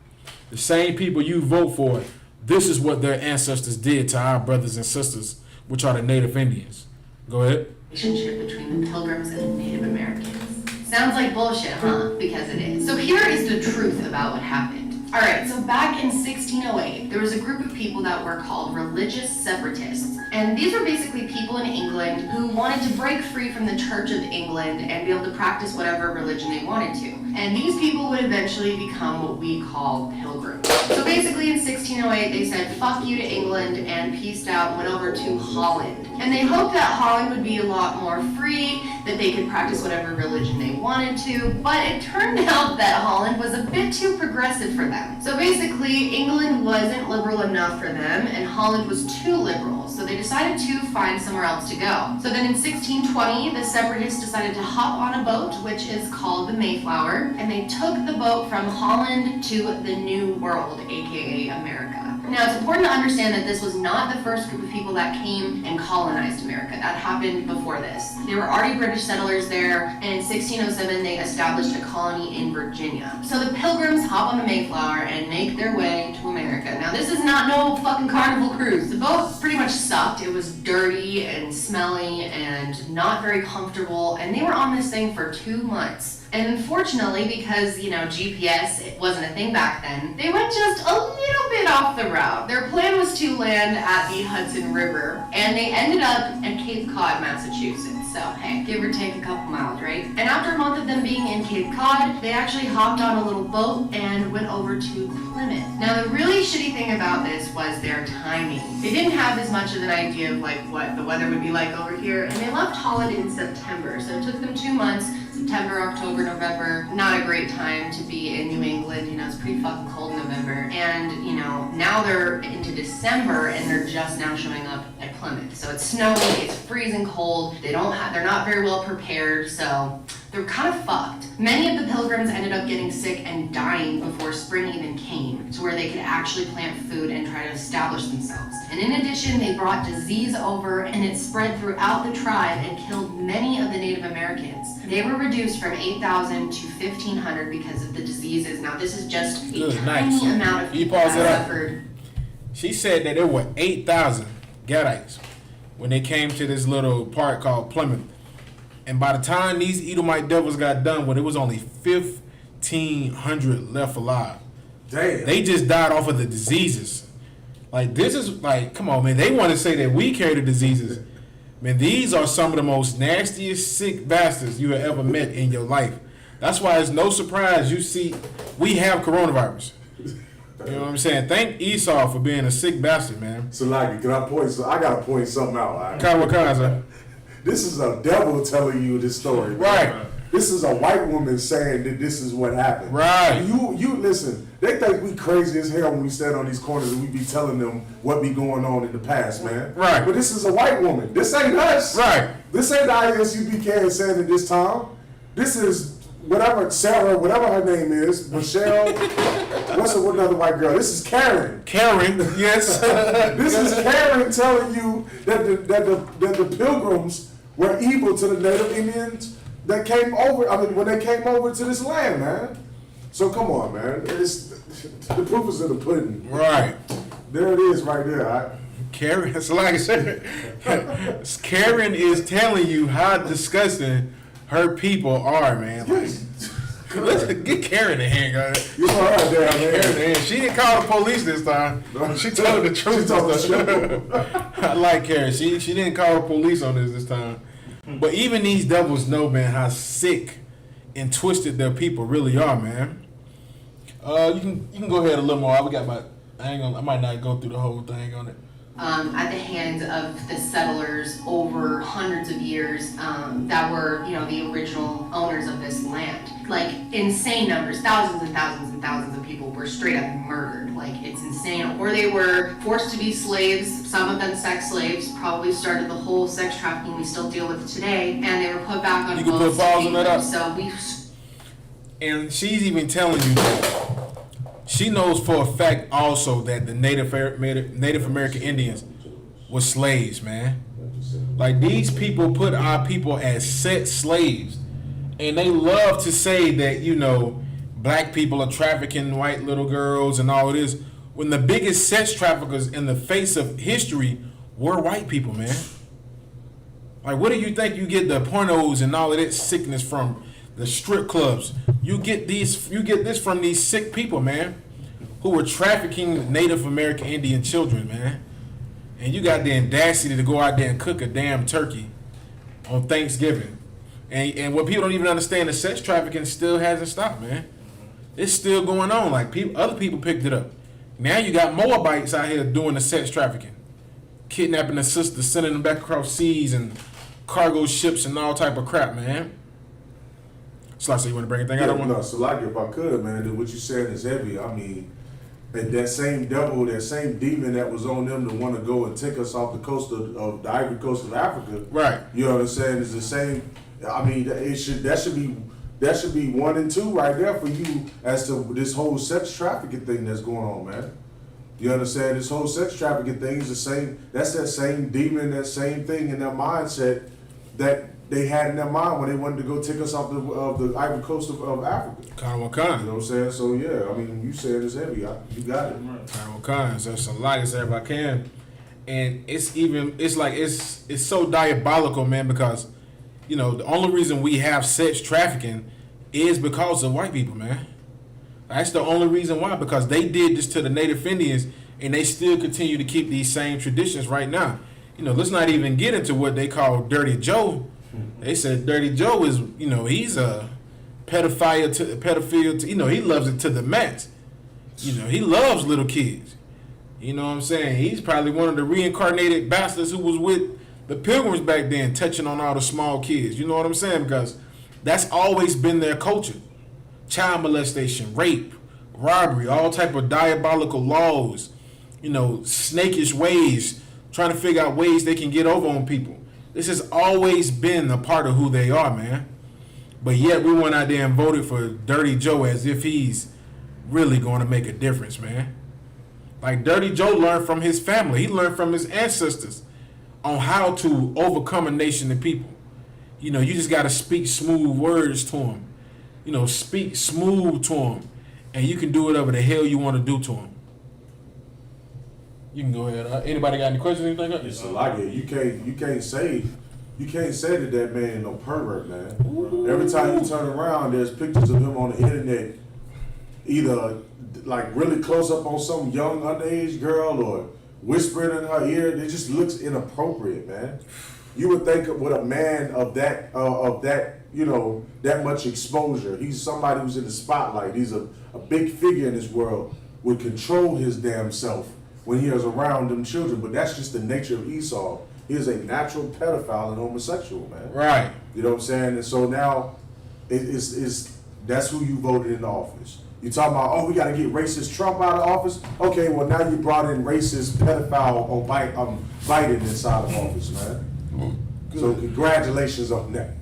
The same people you vote for, this is what their ancestors did to our brothers and sisters, which are the Native Indians. Go ahead. Relationship between the Pilgrims and the Native Americans. Sounds like bullshit, huh? Because it is. So here is the truth about what happened. All right, so back in 1608, there was a group of people that were called religious separatists. And these were basically people in England who wanted to break free from the Church of England and be able to practice whatever religion they wanted to. And these people would eventually become what we call pilgrims. So basically in 1608, they said, fuck you to England, and peaced out and went over to Holland. And they hoped that Holland would be a lot more free, that they could practice whatever religion they wanted to, but it turned out that Holland was a bit too progressive for them. So basically, England wasn't liberal enough for them, and Holland was too liberal. So they decided to find somewhere else to go. So then in 1620, the separatists decided to hop on a boat, which is called the Mayflower, and they took the boat from Holland to the New World, aka America. Now, it's important to understand that this was not the first group of people that came and colonized America. That happened before this. There were already British settlers there, and in 1607, they established a colony in Virginia. So the Pilgrims hop on the Mayflower and make their way to America. Now, this is not no fucking Carnival cruise. The boat pretty much sucked. It was dirty and smelly and not very comfortable, and they were on this thing for 2 months. And unfortunately, because, you know, GPS, it wasn't a thing back then, they went just a little bit off the route. Their plan was to land at the Hudson River, and they ended up at Cape Cod, Massachusetts. So, hey, give or take a couple miles, right? And after a month of them being in Cape Cod, they actually hopped on a little boat and went over to Plymouth. Now, the really shitty thing about this was their timing. They didn't have as much of an idea of, like, what the weather would be like over here, and they left Holland in September. So it took them 2 months. September, October, November, not a great time to be in New England. You know, it's pretty fucking cold in November. And, you know, now they're into December and they're just now showing up at Plymouth. So it's snowing, it's freezing cold. They're not very well prepared, so they're kind of fucked. Many of the pilgrims ended up getting sick and dying before spring even came to where they could actually plant food and try to establish themselves. And in addition, they brought disease over and it spread throughout the tribe and killed many of the Native Americans. They were reduced from 8,000 to 1,500 because of the diseases. Now this is just a Good, tiny nice. amount of You people pause that it up. suffered. She said that there were 8,000 Gadites when they came to this little park called Plymouth. And by the time these Edomite devils got done with, it was only 1,500 left alive. Damn. They just died off of the diseases. Like, this is like, come on, man. They want to say that we carry the diseases. Man, these are some of the most nastiest, sick bastards you have ever met in your life. That's why it's no surprise you see we have coronavirus. You know what I'm saying? Thank Esau for being a sick bastard, man. So like, can I point? So I gotta point something out. Right? Kawakaza. This is a devil telling you this story. Right. This is a white woman saying that this is what happened. Right. You listen. They think we crazy as hell when we stand on these corners and we be telling them what be going on in the past, man. Right. But this is a white woman. This ain't us. Right. This ain't the ISUPK saying at this time. This is whatever Sarah, whatever her name is, Michelle. What's another white girl? This is Karen. Karen, yes. This is Karen telling you that the pilgrims were evil to the Native Indians that came over. I mean, when they came over to this land, man. So come on, man. The proof is in the pudding. Right. There it is, right there. Karen, it's like I said, Karen is telling you how disgusting her people are, man. Like, listen, get Karen in here, guys. You all right there, Karen in man. here. She didn't call the police this time. She told the truth. She told the truth. I like Karen. She didn't call the police on this time. But even these devils know, man, how sick and twisted their people really are, man. You can go ahead a little more. We got about. I might not go through the whole thing on it. At the hands of the settlers over hundreds of years that were, the original owners of this land. Like, insane numbers, thousands and thousands and thousands of people were straight up murdered. Like, it's insane. Or they were forced to be slaves, some of them sex slaves, probably started the whole sex trafficking we still deal with today, and they were put back on You can put boats. pause on that up. So we... And she's even telling you that she knows for a fact also that the Native American Indians were slaves, man. Like, these people put our people as set slaves. And they love to say that, black people are trafficking white little girls and all of this, when the biggest sex traffickers in the face of history were white people, man. Like, what do you think you get the pornos and all of that sickness from? The strip clubs. You get this from these sick people, man, who were trafficking Native American Indian children, man. And you got the audacity to go out there and cook a damn turkey on Thanksgiving. And what people don't even understand, the sex trafficking still hasn't stopped, man. It's still going on. Like, other people picked it up. Now you got Moabites out here doing the sex trafficking, kidnapping the sisters, sending them back across seas and cargo ships and all type of crap, man. So you want to bring anything out of one? No, so like if I could, man, what you saying is heavy. I mean, that same devil, that same demon that was on them to want to go and take us off the coast of the Ivory Coast of Africa. Right. You know what I'm saying? Is the same. I mean, that should be 1 and 2 right there for you as to this whole sex trafficking thing that's going on, man. You understand? This whole sex trafficking thing is the same. That's that same demon, that same thing in their mindset that they had in their mind when they wanted to go take us off the Ivory Coast of Africa. Kind of You know what I'm saying? So yeah, I mean, you said it's heavy. You got it. Kind of. So it's a lot as ever I can, and it's so diabolical, man, because the only reason we have sex trafficking is because of white people, man. That's the only reason why, because they did this to the Native Indians, and they still continue to keep these same traditions right now. Let's not even get into what they call Dirty Joe. They said Dirty Joe is, he's a pedophile to, he loves it to the max. He loves little kids. You know what I'm saying? He's probably one of the reincarnated bastards who was with the Pilgrims back then, touching on all the small kids. You know what I'm saying? Because that's always been their culture. Child molestation, rape, robbery, all type of diabolical laws, snakish ways, trying to figure out ways they can get over on people. This has always been a part of who they are, man. But yet we went out there and voted for Dirty Joe as if he's really going to make a difference, man. Like, Dirty Joe learned from his family. He learned from his ancestors on how to overcome a nation of people. You know, you just got to speak smooth words to them. You know, speak smooth to them. And you can do whatever the hell you want to do to them. You can go ahead. Anybody got any questions or anything? It's a lot. You can't say that man is no pervert, man. Ooh. Every time you turn around, there's pictures of him on the internet, either like really close up on some young underage girl or whispering in her ear. It just looks inappropriate, man. You would think with a man of that, you know, that much exposure, he's somebody who's in the spotlight. He's a big figure in this world, would control his damn self when he is around them children. But that's just the nature of Esau. He is a natural pedophile and homosexual, man. Right. You know what I'm saying? And so now, that's who you voted into office. You talking about, oh, we got to get racist Trump out of office? Okay, well now you brought in racist pedophile or Biden inside of office, man. So congratulations on that.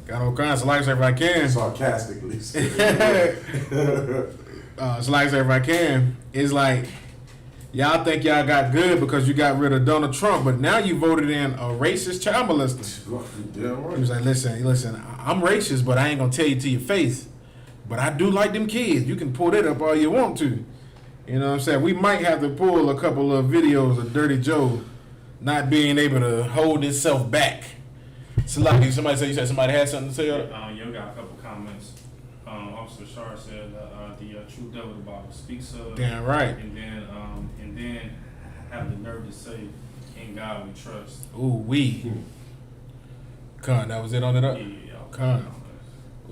Got all kinds of likes if I can. Sarcastically. So likes if I can. It's like, y'all think y'all got good because you got rid of Donald Trump, but now you voted in a racist child molester. Right. He was like, listen, I'm racist, but I ain't gonna tell you to your face. But I do like them kids. You can pull that up all you want to. You know what I'm saying? We might have to pull a couple of videos of Dirty Joe not being able to hold himself back. So like, somebody said, you said somebody had something to say? You got a couple comments. Officer Shar said the true devil of the Bible speaks of. Damn right. And then have the nerve to say, "In God we trust." Ooh wee. Con, that was it on it up. Yeah. Con.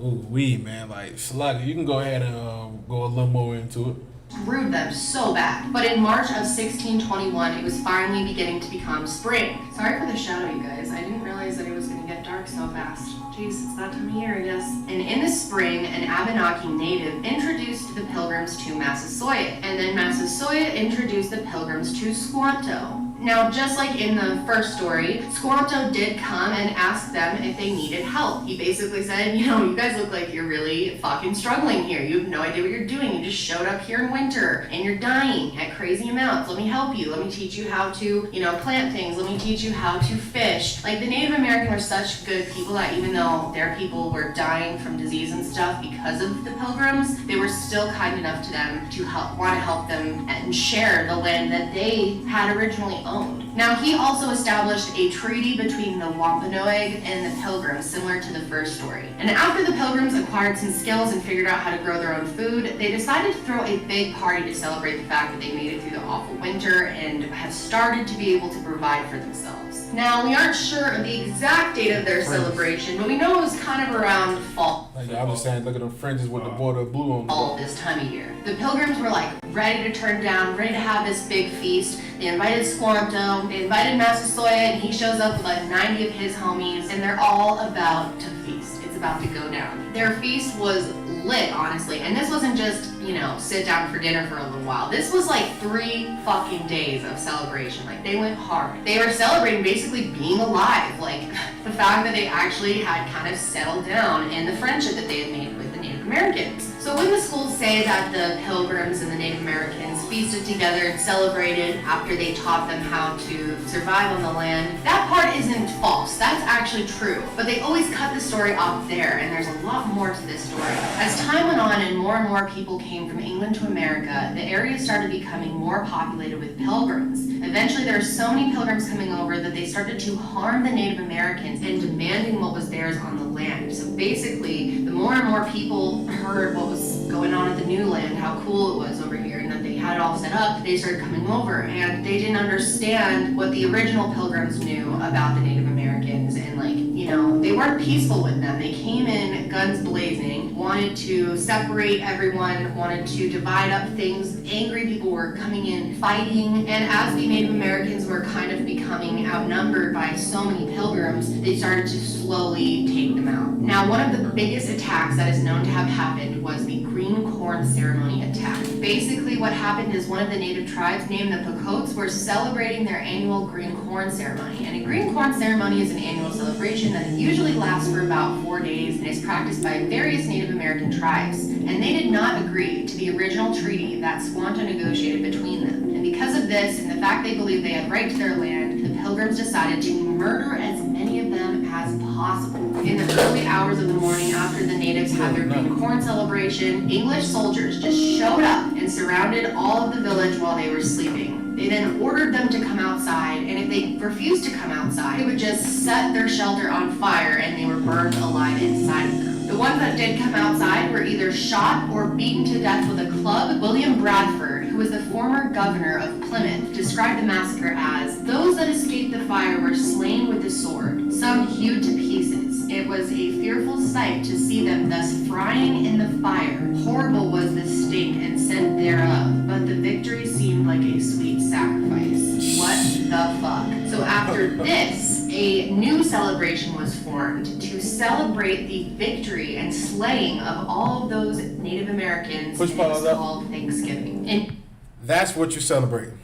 Ooh wee, man. Like, Sluggy, you can go ahead and go a little more into it. Rude them so bad. But in March of 1621, it was finally beginning to become spring. Sorry for the shadow, you guys. I didn't realize that it was going to get dark so fast. Jeez, it's that time of year, I guess. And in the spring, an Abenaki native introduced the Pilgrims to Massasoit. And then Massasoit introduced the Pilgrims to Squanto. Now, just like in the first story, Squanto did come and ask them if they needed help. He basically said, you know, you guys look like you're really fucking struggling here. You have no idea what you're doing. You just showed up here in winter and you're dying at crazy amounts. Let me help you. Let me teach you how to, you know, plant things. Let me teach you how to fish. Like, the Native Americans were such good people that even though their people were dying from disease and stuff because of the Pilgrims, they were still kind enough to them to want to help them and share the land that they had originally owned. Now, he also established a treaty between the Wampanoag and the Pilgrims, similar to the first story. And after the Pilgrims acquired some skills and figured out how to grow their own food, they decided to throw a big party to celebrate the fact that they made it through the awful winter and have started to be able to provide for themselves. Now, we aren't sure of the exact date of their celebration, but we know it was kind of around fall. Like, I was saying, look at them fringes with the border of blue on them. All this time of year. The Pilgrims were like ready to turn down, ready to have this big feast. They invited Squanto, they invited Massasoit, and he shows up with like 90 of his homies, and they're all about to feast. It's about to go down. Their feast was lit, honestly, and this wasn't just, you know, sit down for dinner for a little while. This was like 3 fucking days of celebration. Like, they went hard. They were celebrating basically being alive, like the fact that they actually had kind of settled down and the friendship that they had made with the Native Americans. So when the schools say that the Pilgrims and the Native Americans feasted together and celebrated after they taught them how to survive on the land, that part isn't false. That's actually true. But they always cut the story off there, and there's a lot more to this story. As time went on and more people came from England to America, the area started becoming more populated with Pilgrims. Eventually, there were so many Pilgrims coming over that they started to harm the Native Americans and demanding what was theirs on the land. So basically, the more and more people heard what was going on at the new land, how cool it was over here, and that they had it all set up, they started coming over, and they didn't understand what the original Pilgrims knew about the Native Americans, and like, you know, they weren't peaceful with them. They came in guns blazing, wanted to separate everyone, wanted to divide up things. Angry people were coming in, fighting, and as the Native Americans were kind of becoming outnumbered by so many pilgrims, they started to slowly take them out. Now, one of the biggest attacks that is known to have happened was the Green Corn Ceremony attack. Basically, what happened is one of the native tribes named the Pequots were celebrating their annual Green Corn Ceremony. And a Green Corn Ceremony is an annual celebration that usually lasts for about 4 days and is practiced by various Native American tribes. And they did not agree to the original treaty that Squanto negotiated between them. And because of this, and the fact they believed they had right to their land, the Pilgrims decided to murder as many of them as possible. In the early hours of the morning after the natives had their Green Corn celebration, English soldiers just showed up and surrounded all of the village while they were sleeping. They then ordered them to come outside, and if they refused to come outside, they would just set their shelter on fire and they were burned alive inside of them. The ones that did come outside were either shot or beaten to death with a club. William Bradford, who was the former governor of Plymouth, described the massacre as, "Those that escaped the fire were slain with the sword, some hewed to pieces. It was a fearful sight to see them thus frying in the fire. Horrible was the stink and scent thereof, but the victory seemed like a sweet sacrifice." What the fuck? So after this, a new celebration was formed to celebrate the victory and slaying of all of those Native Americans. Push and it was pause up. called Thanksgiving. And That's what you're celebrating.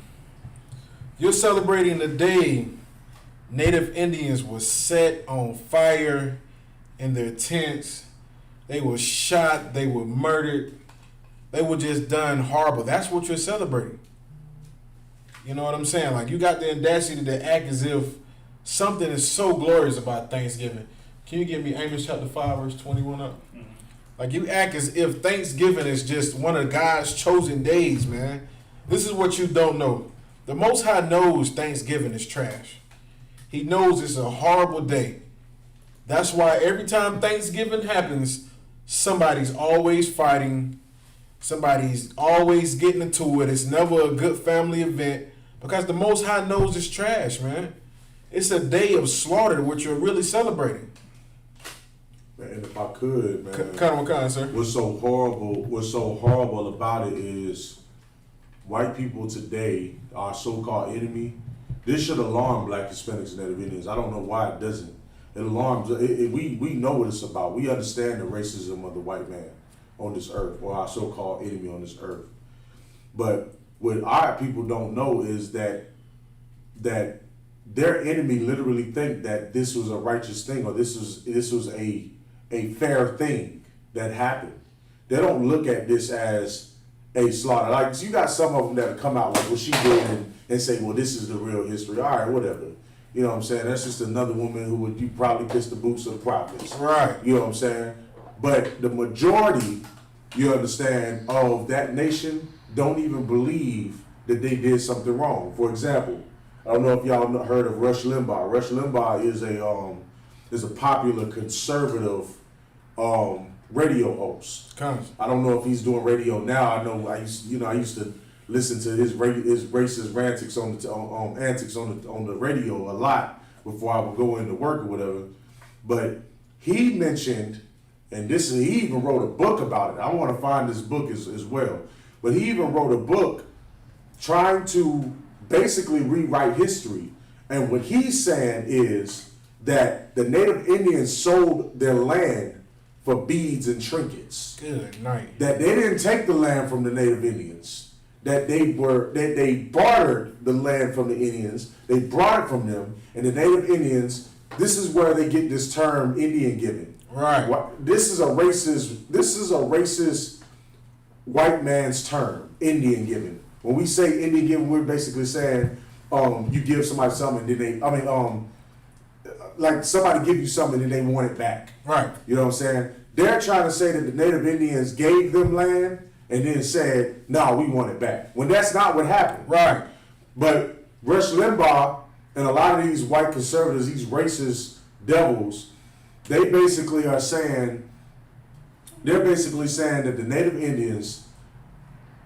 You're celebrating the day Native Indians were set on fire in their tents. They were shot, they were murdered, they were just done horrible. That's what you're celebrating. You know what I'm saying? Like, you got the audacity to act as if something is so glorious about Thanksgiving. Can you give me Amos chapter 5, verse 21 up? Like, you act as if Thanksgiving is just one of God's chosen days, man. This is what you don't know. The Most High knows Thanksgiving is trash. He knows it's a horrible day. That's why every time Thanksgiving happens, somebody's always fighting. Somebody's always getting into it. It's never a good family event because the Most High knows it's trash, man. It's a day of slaughter, which you're really celebrating. And if I could, man, Kind, sir. what's so horrible about it is white people today, our so-called enemy. This should alarm Black Hispanics and Native Indians. I don't know why it doesn't. It alarms. We know what it's about. We understand the racism of the white man on this earth, or our so-called enemy on this earth. But what our people don't know is that their enemy literally think that this was a righteous thing, or this was a fair thing that happened. They don't look at this as a slaughter. Like, you got some of them that come out like what she did and say, well, this is the real history. All right, whatever. You know what I'm saying? That's just another woman who would, you probably kiss the boots of the prophets. Right. You know what I'm saying? But the majority, you understand, of that nation don't even believe that they did something wrong. For example, I don't know if y'all heard of Rush Limbaugh. Rush Limbaugh is a popular conservative radio host. I don't know if he's doing radio now. I know I used to listen to his racist antics on the radio a lot before I would go into work or whatever. But he mentioned, and he even wrote a book about it. I want to find this book as well. But he even wrote a book trying to basically rewrite history. And what he's saying is that the Native Indians sold their land for beads and trinkets. Good night. That they didn't take the land from the Native Indians. That they bartered the land from the Indians. They brought it from them. And the Native Indians, this is where they get this term Indian giving. Right. This is a racist white man's term, Indian giving. When we say Indian giving, we're basically saying you give somebody something, like somebody give you something and they want it back. Right. You know what I'm saying? They're trying to say that the Native Indians gave them land and then said, no, we want it back. When that's not what happened. Right. But Rush Limbaugh and a lot of these white conservatives, these racist devils, they're basically saying that the Native Indians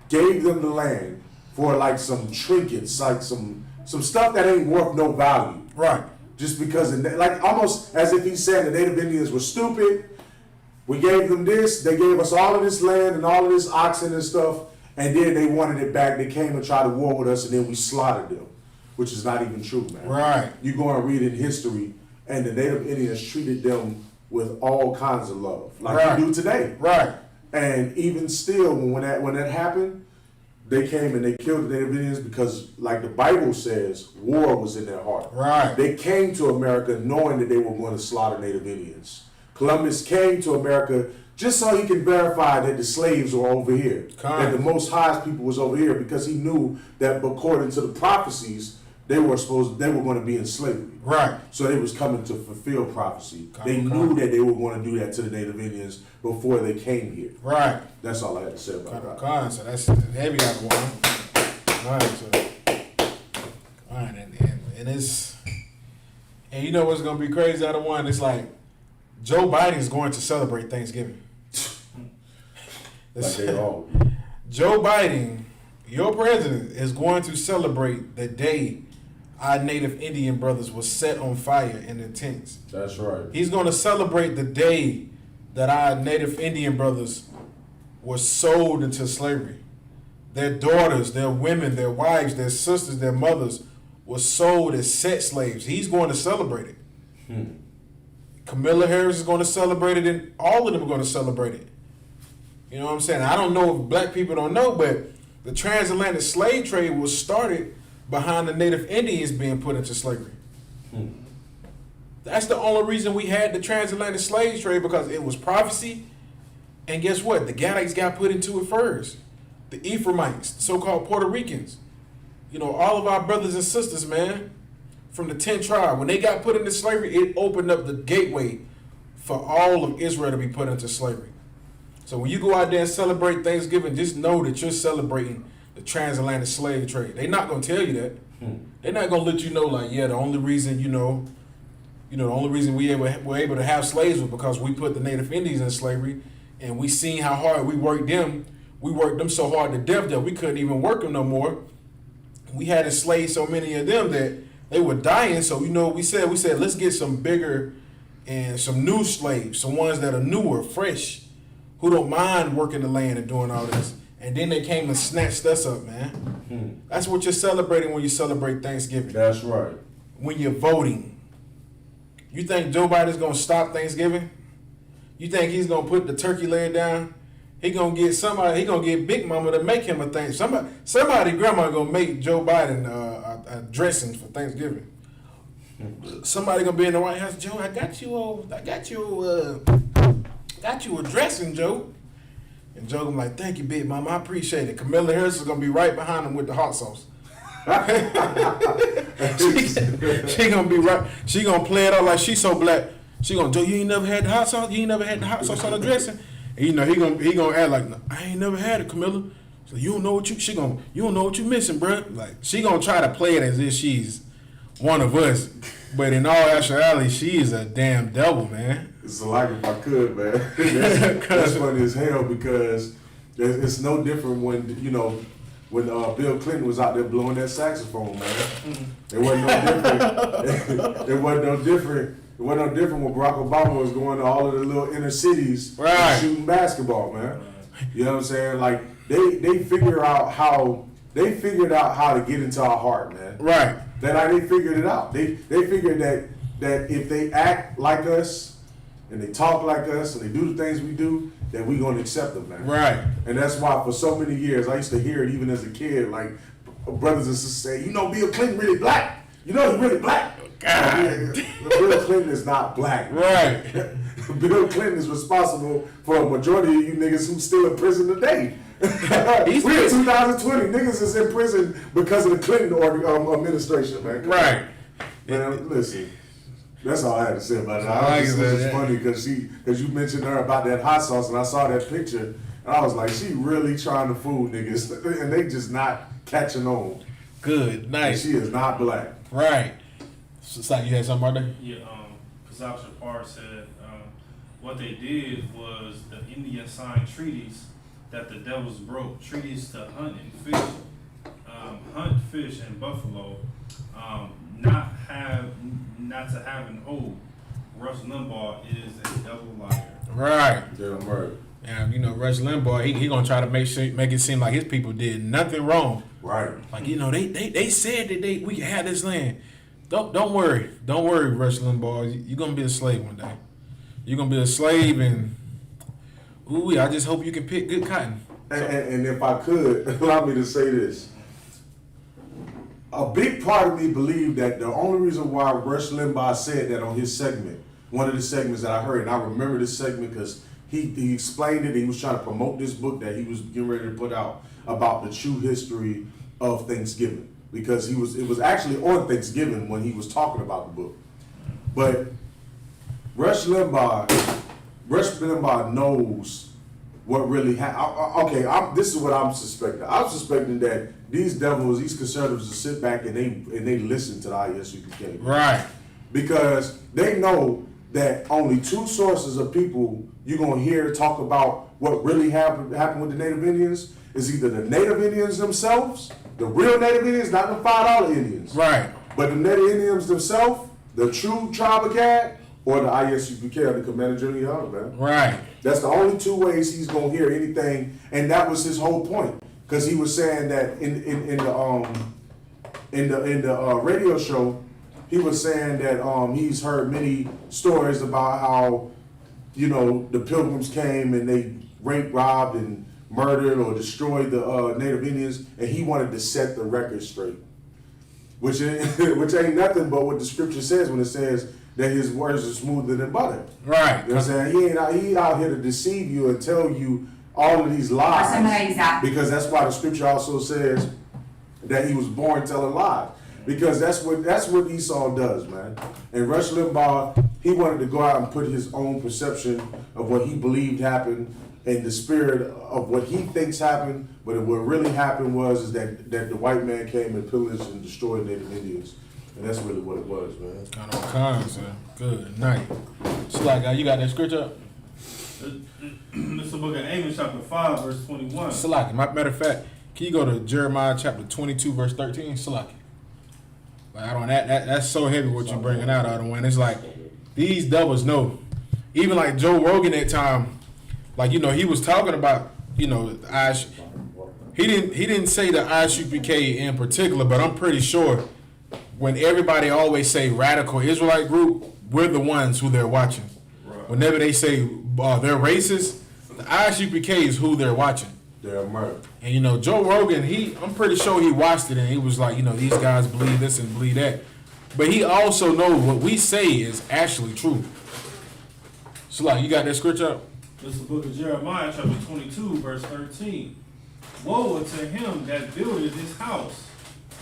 gave them the land for like some trinkets, like some stuff that ain't worth no value. Right. Just because, like almost as if he's saying the Native Indians were stupid We gave them this. They gave us all of this land and all of this oxen and stuff, and then they wanted it back. They came and tried to war with us, and then we slaughtered them, which is not even true, man. Right. You go and read in history, and the Native Indians treated them with all kinds of love, like you do today. Right. And even still, when that happened, they came and they killed the Native Indians because, like the Bible says, war was in their heart. Right. They came to America knowing that they were going to slaughter Native Indians. Columbus came to America just so he could verify that the slaves were over here, that the Most High's people was over here, because he knew that according to the prophecies, they were going to be in slavery. Right. So they was coming to fulfill prophecy. They knew that they were going to do that to the Native Indians before they came here. Right. That's all I had to say about that. So that's heavy out of one. All right, so and it's, and you know what's gonna be crazy out of one? It's like Joe Biden is going to celebrate Thanksgiving. Like they all. Joe Biden, your president, is going to celebrate the day our Native Indian brothers was set on fire in their tents. That's right. He's going to celebrate the day that our Native Indian brothers were sold into slavery. Their daughters, their women, their wives, their sisters, their mothers were sold as sex slaves. He's going to celebrate it. Camilla Harris is going to celebrate it, and all of them are going to celebrate it. You know what I'm saying? I don't know if black people don't know, but the transatlantic slave trade was started behind the Native Indians being put into slavery. That's the only reason we had the transatlantic slave trade, because it was prophecy. And guess what? The Gadites got put into it first. The Ephraimites, the so-called Puerto Ricans. You know, all of our brothers and sisters, man, from the 10 tribes, when they got put into slavery, it opened up the gateway for all of Israel to be put into slavery. So when you go out there and celebrate Thanksgiving, just know that you're celebrating the transatlantic slave trade. They're not going to tell you that. They're not going to let you know, like, yeah, the only reason, the only reason we were able to have slaves was because we put the Native Indians in slavery, and we seen how hard we worked them. We worked them so hard to death that we couldn't even work them no more. We had enslaved so many of them that they were dying. So, we said, let's get some bigger and some new slaves, some ones that are newer, fresh, who don't mind working the land and doing all this. And then they came and snatched us up, man. That's what you're celebrating when you celebrate Thanksgiving. That's right. When you're voting. You think Joe Biden's going to stop Thanksgiving? You think he's going to put the turkey leg down? He going to get somebody, he going to get Big Mama to make him a thing. Somebody grandma going to make Joe Biden a dressing for Thanksgiving. Somebody going to be in the White House. Joe, I got you a dressing, Joe. And Joe gonna be like, thank you, Big Mama, I appreciate it. Camilla Harris is gonna be right behind him with the hot sauce. she gonna be right. She gonna play it out like she's so black. She gonna, Joe, you ain't never had the hot sauce. You ain't never had the hot sauce on the dressing. And he gonna act like, no, I ain't never had it, Camilla. So you don't know what you don't know what you missing, bro. Like she gonna try to play it as if she's one of us, but in all actuality, she is a damn devil, man. It's like if I could, man. That's funny as hell, because it's no different when Bill Clinton was out there blowing that saxophone, man. It wasn't no different. It wasn't no different. It wasn't no different when Barack Obama was going to all of the little inner cities and shooting basketball, man. You know what I'm saying? Like they figured out how to get into our heart, man. Right. They figured it out. They figured that if they act like us and they talk like us and they do the things we do, that we gonna accept them, man. Right. And that's why for so many years I used to hear it even as a kid, like brothers and sisters say, Bill Clinton really black. He's really black. God. Bill Clinton is not black. Right. Bill Clinton is responsible for a majority of you niggas who's still in prison today. We're in 2020. Niggas is in prison because of the Clinton administration, man. Right. Man, listen. That's all I had to say about it. I just think it's funny because you mentioned her about that hot sauce, and I saw that picture, and I was like, she really trying to fool niggas, and they just not catching on. Good, nice. And she is not black. Right. So, you had something right there? Yeah, Kazak Shapar said what they did was the Indians signed treaties that the devils broke, treaties to hunt and fish and buffalo, not to have and hold. Rush Limbaugh is a devil liar. Right. Damn right. And you know, Rush Limbaugh, he gonna try to make it seem like his people did nothing wrong. Right. Like, you know, they said that we had this land. Don't worry, Rush Limbaugh. You're gonna be a slave one day. You're gonna be a slave, and ooh, I just hope you can pick good cotton. And if I could, allow me to say this. A big part of me believed that the only reason why Rush Limbaugh said that on his segment, one of the segments that I heard, and I remember this segment because he explained it. He was trying to promote this book that he was getting ready to put out about the true history of Thanksgiving, because it was actually on Thanksgiving when he was talking about the book. But Rush Limbaugh knows what really happened. Okay, this is what I'm suspecting. I'm suspecting that these devils, these conservatives, will sit back and they listen to the ISUPK. Right. Because they know that only two sources of people you're gonna hear talk about what really happened with the Native Indians is either the Native Indians themselves, the real Native Indians, not the $5 Indians. Right. But the Native Indians themselves, the true tribe of Gad, or the ISUPK, or the Commander Junior Hunter, man. Right. That's the only two ways he's gonna hear anything, and that was his whole point. Because he was saying that in the radio show, he was saying that he's heard many stories about how, you know, the Pilgrims came and they raped, robbed, and murdered or destroyed the Native Indians, and he wanted to set the record straight, which ain't nothing but what the scripture says when it says that his words are smoother than butter. Right. You know what I'm saying? He out here to deceive you and tell you all of these lies. Because that's why the scripture also says that he was born telling lies. Because that's what Esau does, man. And Rush Limbaugh, he wanted to go out and put his own perception of what he believed happened and the spirit of what he thinks happened, but what really happened was that the white man came and pillaged and destroyed Native Indians. And that's really what it was, man. Got all kinds, man. Good night. Slack, you got that scripture? It's the book of Amos, chapter 5, verse 21. Slack, matter of fact, can you go to Jeremiah chapter 22, verse 13? Slack. Like, I don't, that's so heavy what you're bringing out, I don't want. It's like, these devils know. Even like Joe Rogan that time, like, you know, he was talking about, you know, he didn't say the ISUPK in particular, but I'm pretty sure when everybody always say radical Israelite group, we're the ones who they're watching. Right. Whenever they say they're racist, the ISUPK is who they're watching. Damn right. And you know, Joe Rogan, I'm pretty sure he watched it and he was like, you know, these guys believe this and believe that. But he also knows what we say is actually true. So like, you got that scripture up? This is the book of Jeremiah, chapter 22, verse 13. Woe unto him that buildeth his house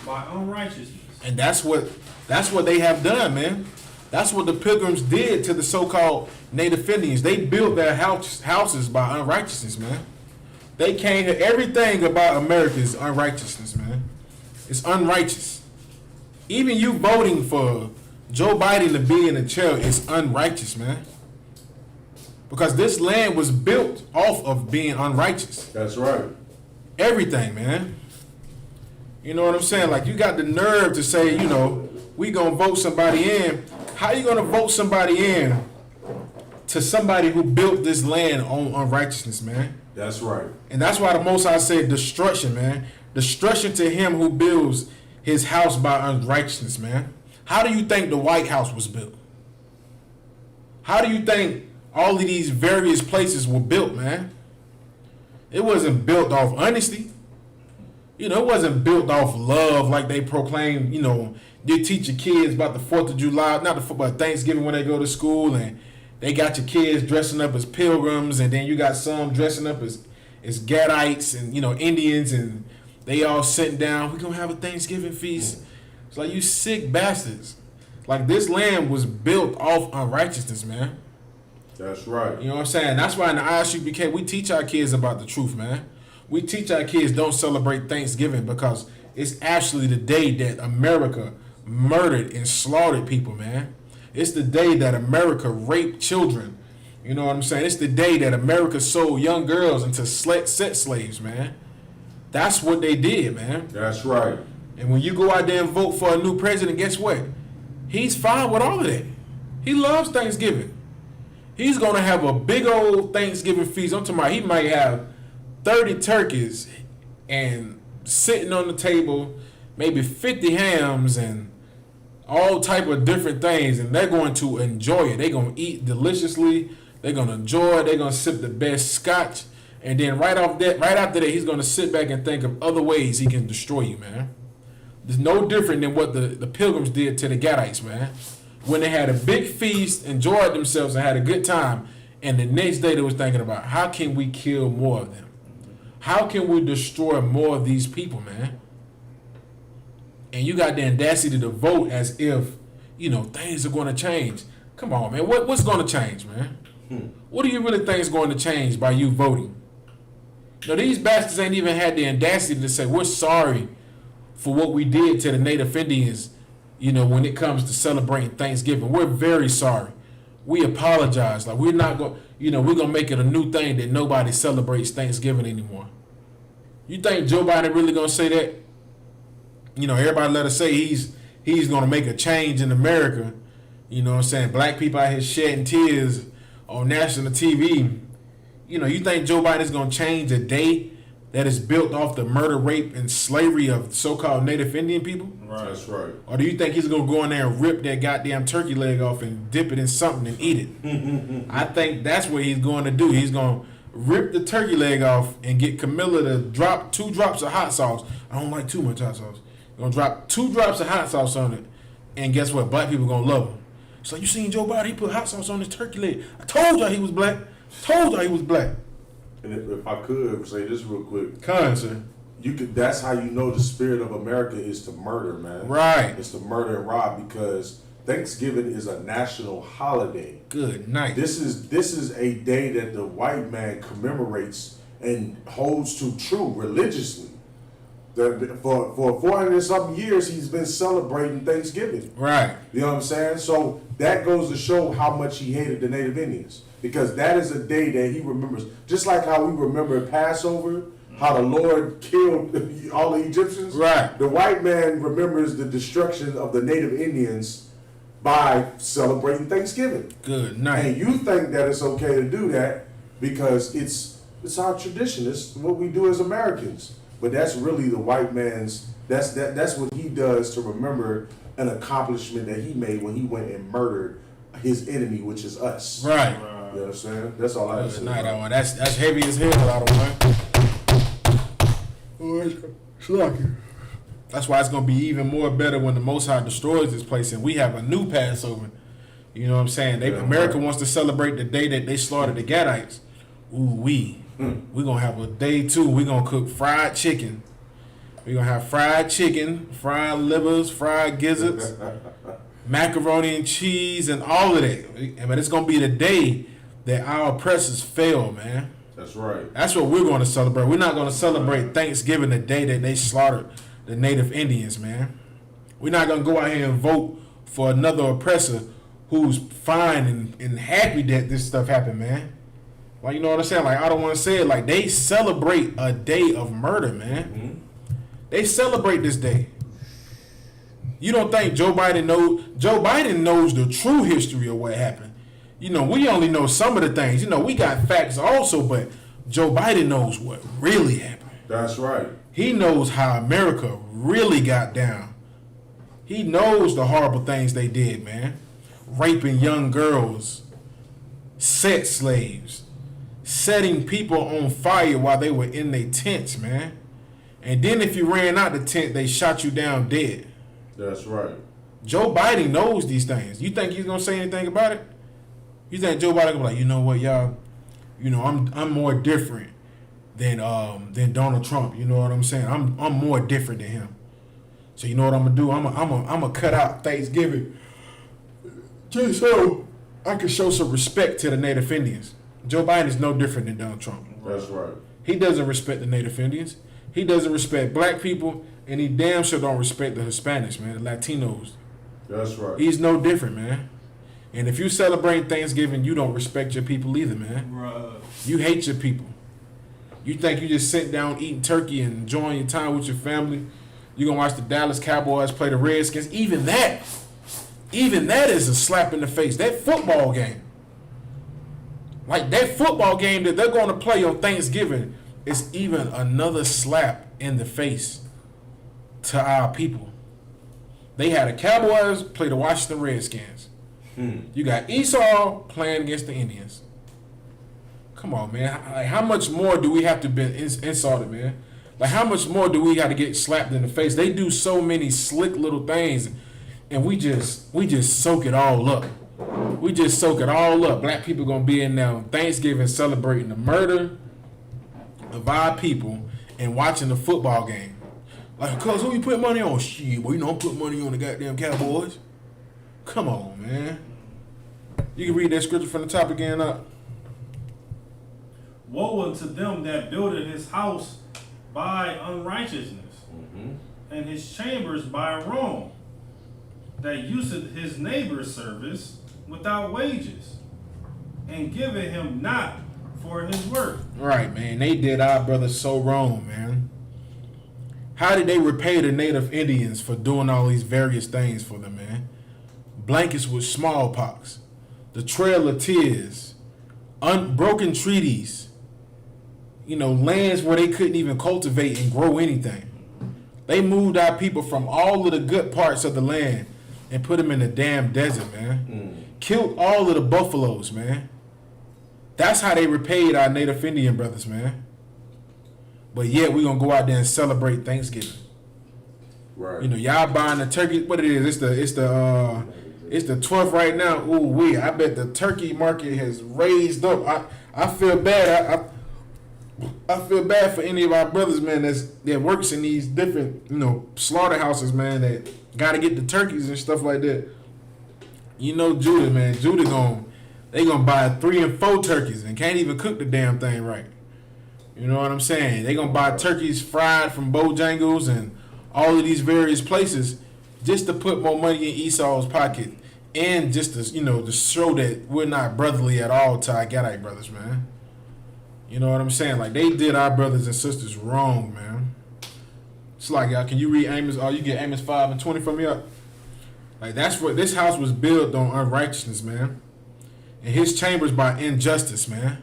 by unrighteousness. And that's what they have done, man. That's what the Pilgrims did to the so-called Native Indians. They built their houses by unrighteousness, man. They came to everything about America is unrighteousness, man. It's unrighteous. Even you voting for Joe Biden to be in the chair is unrighteous, man. Because this land was built off of being unrighteous. That's right. Everything, man. You know what I'm saying? Like, you got the nerve to say, you know, we gonna vote somebody in. How you gonna vote somebody in to somebody who built this land on unrighteousness, man? That's right. And that's why the Most High said destruction, man. Destruction to him who builds his house by unrighteousness, man. How do you think the White House was built? How do you think all of these various places were built, man? It wasn't built off honesty. You know, it wasn't built off love like they proclaim, you know, they teach your kids about the 4th of July, but Thanksgiving when they go to school, and they got your kids dressing up as pilgrims, and then you got some dressing up as Gadites and, you know, Indians, and they all sitting down, we're going to have a Thanksgiving feast. It's like, you sick bastards. Like, this land was built off unrighteousness, man. That's right. You know what I'm saying? That's why in the ISUPK, we teach our kids about the truth, man. We teach our kids don't celebrate Thanksgiving because it's actually the day that America murdered and slaughtered people, man. It's the day that America raped children. You know what I'm saying? It's the day that America sold young girls into sex slaves, man. That's what they did, man. That's right. And when you go out there and vote for a new president, guess what? He's fine with all of that. He loves Thanksgiving. He's gonna have a big old Thanksgiving feast. I'm talking about he might have 30 turkeys and sitting on the table, maybe 50 hams and all type of different things, and they're going to enjoy it. They're gonna eat deliciously. They're gonna enjoy it. They're gonna sip the best scotch, and then right after that, he's gonna sit back and think of other ways he can destroy you, man. It's no different than what the Pilgrims did to the Gadites, man. When they had a big feast, enjoyed themselves, and had a good time, and the next day they was thinking about how can we kill more of them? How can we destroy more of these people, man? And you got the audacity to vote as if, things are going to change. Come on, man. What's going to change, man? What do you really think is going to change by you voting? These bastards ain't even had the audacity to say, we're sorry for what we did to the Native Indians, when it comes to celebrating Thanksgiving. We're very sorry. We apologize. Like, we're not going, we're going to make it a new thing that nobody celebrates Thanksgiving anymore. You think Joe Biden really going to say that? Everybody let us say he's going to make a change in America. You know what I'm saying? Black people out here shedding tears on national TV. You think Joe Biden is going to change a day that is built off the murder, rape, and slavery of so-called Native Indian people? Right. That's right. Or do you think he's going to go in there and rip that goddamn turkey leg off and dip it in something and eat it? I think that's what he's going to do. He's going to rip the turkey leg off and get Camilla to drop 2 drops of hot sauce. I don't like too much hot sauce. Gonna drop 2 drops of hot sauce on it, and guess what? Black people gonna love him. So you seen Joe Biden? He put hot sauce on his turkey leg. I told y'all he was black. And if I could say this real quick, Sir. That's how you know the spirit of America is to murder, man. Right. It's to murder and rob, because Thanksgiving is a national holiday. Good night. This is a day that the white man commemorates and holds to true religiously. For 400 and something years, he's been celebrating Thanksgiving. Right. You know what I'm saying? So that goes to show how much he hated the Native Indians, because that is a day that he remembers. Just like how we remember Passover, how the Lord killed all the Egyptians. Right. The white man remembers the destruction of the Native Indians by celebrating Thanksgiving. Good night. And you think that it's okay to do that because it's our tradition. It's what we do as Americans. But that's really the white man's. That's what he does to remember an accomplishment that he made when he went and murdered his enemy, which is us. Right. You know what I'm saying? That's all I have to Good say. night, Owen. That's heavy as hell, I don't know. That's why it's gonna be even more better when the Most High destroys this place and we have a new Passover. You know what I'm saying? America wants to celebrate the day that they slaughtered the Gadites. We're gonna have a day too. We're gonna cook fried chicken. We're gonna have fried chicken, fried livers, fried gizzards, macaroni and cheese, and all of that. But it's gonna be the day that our oppressors fell, man. That's right. That's what we're gonna celebrate. We're not gonna celebrate Thanksgiving the day that they slaughtered the Native Indians, man. We're not gonna go out here and vote for another oppressor who's fine and happy that this stuff happened, man. Like, you know what I'm saying? Like, I don't want to say it. Like, they celebrate a day of murder, man. Mm-hmm. They celebrate this day. You don't think Joe Biden knows? Joe Biden knows the true history of what happened. We only know some of the things. We got facts also, but Joe Biden knows what really happened. That's right. He knows how America really got down. He knows the horrible things they did, man. Raping young girls, sex slaves, setting people on fire while they were in their tents, man. And then if you ran out the tent, they shot you down dead. That's right. Joe Biden knows these things. You think he's gonna say anything about it? You think Joe Biden gonna be like, you know what, y'all? I'm more different than Donald Trump. You know what I'm saying? I'm more different than him. So you know what I'm gonna do? I'm gonna cut out Thanksgiving just so I can show some respect to the Native Indians. Joe Biden is no different than Donald Trump. That's right. He doesn't respect the Native Indians. He doesn't respect black people, and he damn sure don't respect the Hispanics, man, the Latinos. That's right. He's no different, man. And if you celebrate Thanksgiving, you don't respect your people either, man. Right. You hate your people. You think you just sit down eating turkey and enjoying your time with your family. You're going to watch the Dallas Cowboys play the Redskins. Even that is a slap in the face. That football game. Like that football game that they're going to play on Thanksgiving is even another slap in the face to our people. They had the Cowboys play the Washington Redskins. You got Esau playing against the Indians. Come on, man. Like, how much more do we have to be insulted, man? Like, how much more do we got to get slapped in the face? They do so many slick little things, and we just soak it all up. We just soak it all up. Black people gonna be in there on Thanksgiving celebrating the murder of our people and watching the football game. Like, cuz who you put money on? Shit, well, you don't put money on the goddamn Cowboys. Come on, man. You can read that scripture from the top again up. Woe unto them that builded his house by unrighteousness, and his chambers by wrong, that useth his neighbor's service without wages, and giveth him not for his work. Right, man. They did our brothers so wrong, man. How did they repay the native Indians for doing all these various things for them, man? Blankets with smallpox, the Trail of Tears, unbroken treaties, lands where they couldn't even cultivate and grow anything. They moved our people from all of the good parts of the land and put them in the damn desert, man. Killed all of the buffaloes, man. That's how they repaid our native Indian brothers, man. But yet we gonna go out there and celebrate Thanksgiving. Right. Y'all buying the turkey. What it is? It's the 12th right now. Ooh, I bet the turkey market has raised up. I feel bad. I feel bad for any of our brothers, man, that works in these different, slaughterhouses, man, that got to get the turkeys and stuff like that. Judah, man, they gonna buy 3 and 4 turkeys and can't even cook the damn thing right. You know what I'm saying? They gonna buy turkeys fried from Bojangles and all of these various places just to put more money in Esau's pocket and just to, to show that we're not brotherly at all to our Gadite brothers, man. You know what I'm saying? Like, they did our brothers and sisters wrong, man. It's like, y'all, can you read Amos? Oh, you get Amos 5 and 20 from me up? Like, that's what this house was built on, unrighteousness, man. And his chambers by injustice, man.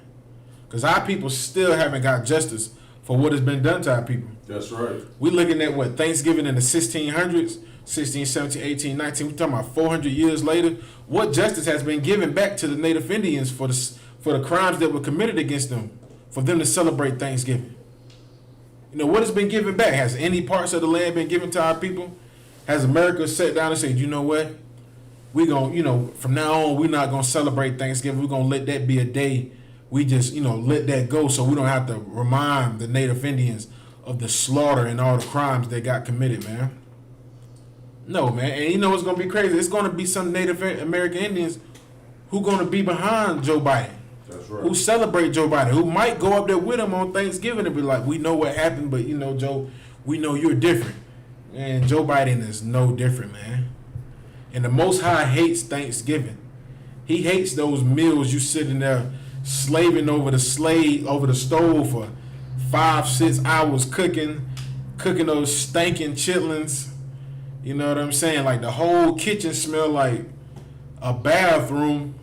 Because our people still haven't got justice for what has been done to our people. That's right. We looking at what, Thanksgiving in the 1600s, 16, 17, 18, 19. We're talking about 400 years later. What justice has been given back to the native Indians for the crimes that were committed against them, for them to celebrate Thanksgiving? What has been given back? Has any parts of the land been given to our people? Has America sat down and said, you know what? We gonna, from now on, we're not gonna celebrate Thanksgiving. We're gonna let that be a day. We just, let that go so we don't have to remind the native Indians of the slaughter and all the crimes that got committed, man. No, man. And what's gonna be crazy? It's gonna be some Native American Indians who gonna be behind Joe Biden. That's right. Who celebrate Joe Biden, who might go up there with him on Thanksgiving and be like, we know what happened, but Joe, we know you're different. And Joe Biden is no different, man. And the Most High hates Thanksgiving. He hates those meals you sitting there slaving over the stove for 5-6 hours cooking those stinking chitlins. You know what I'm saying? Like, the whole kitchen smell like a bathroom.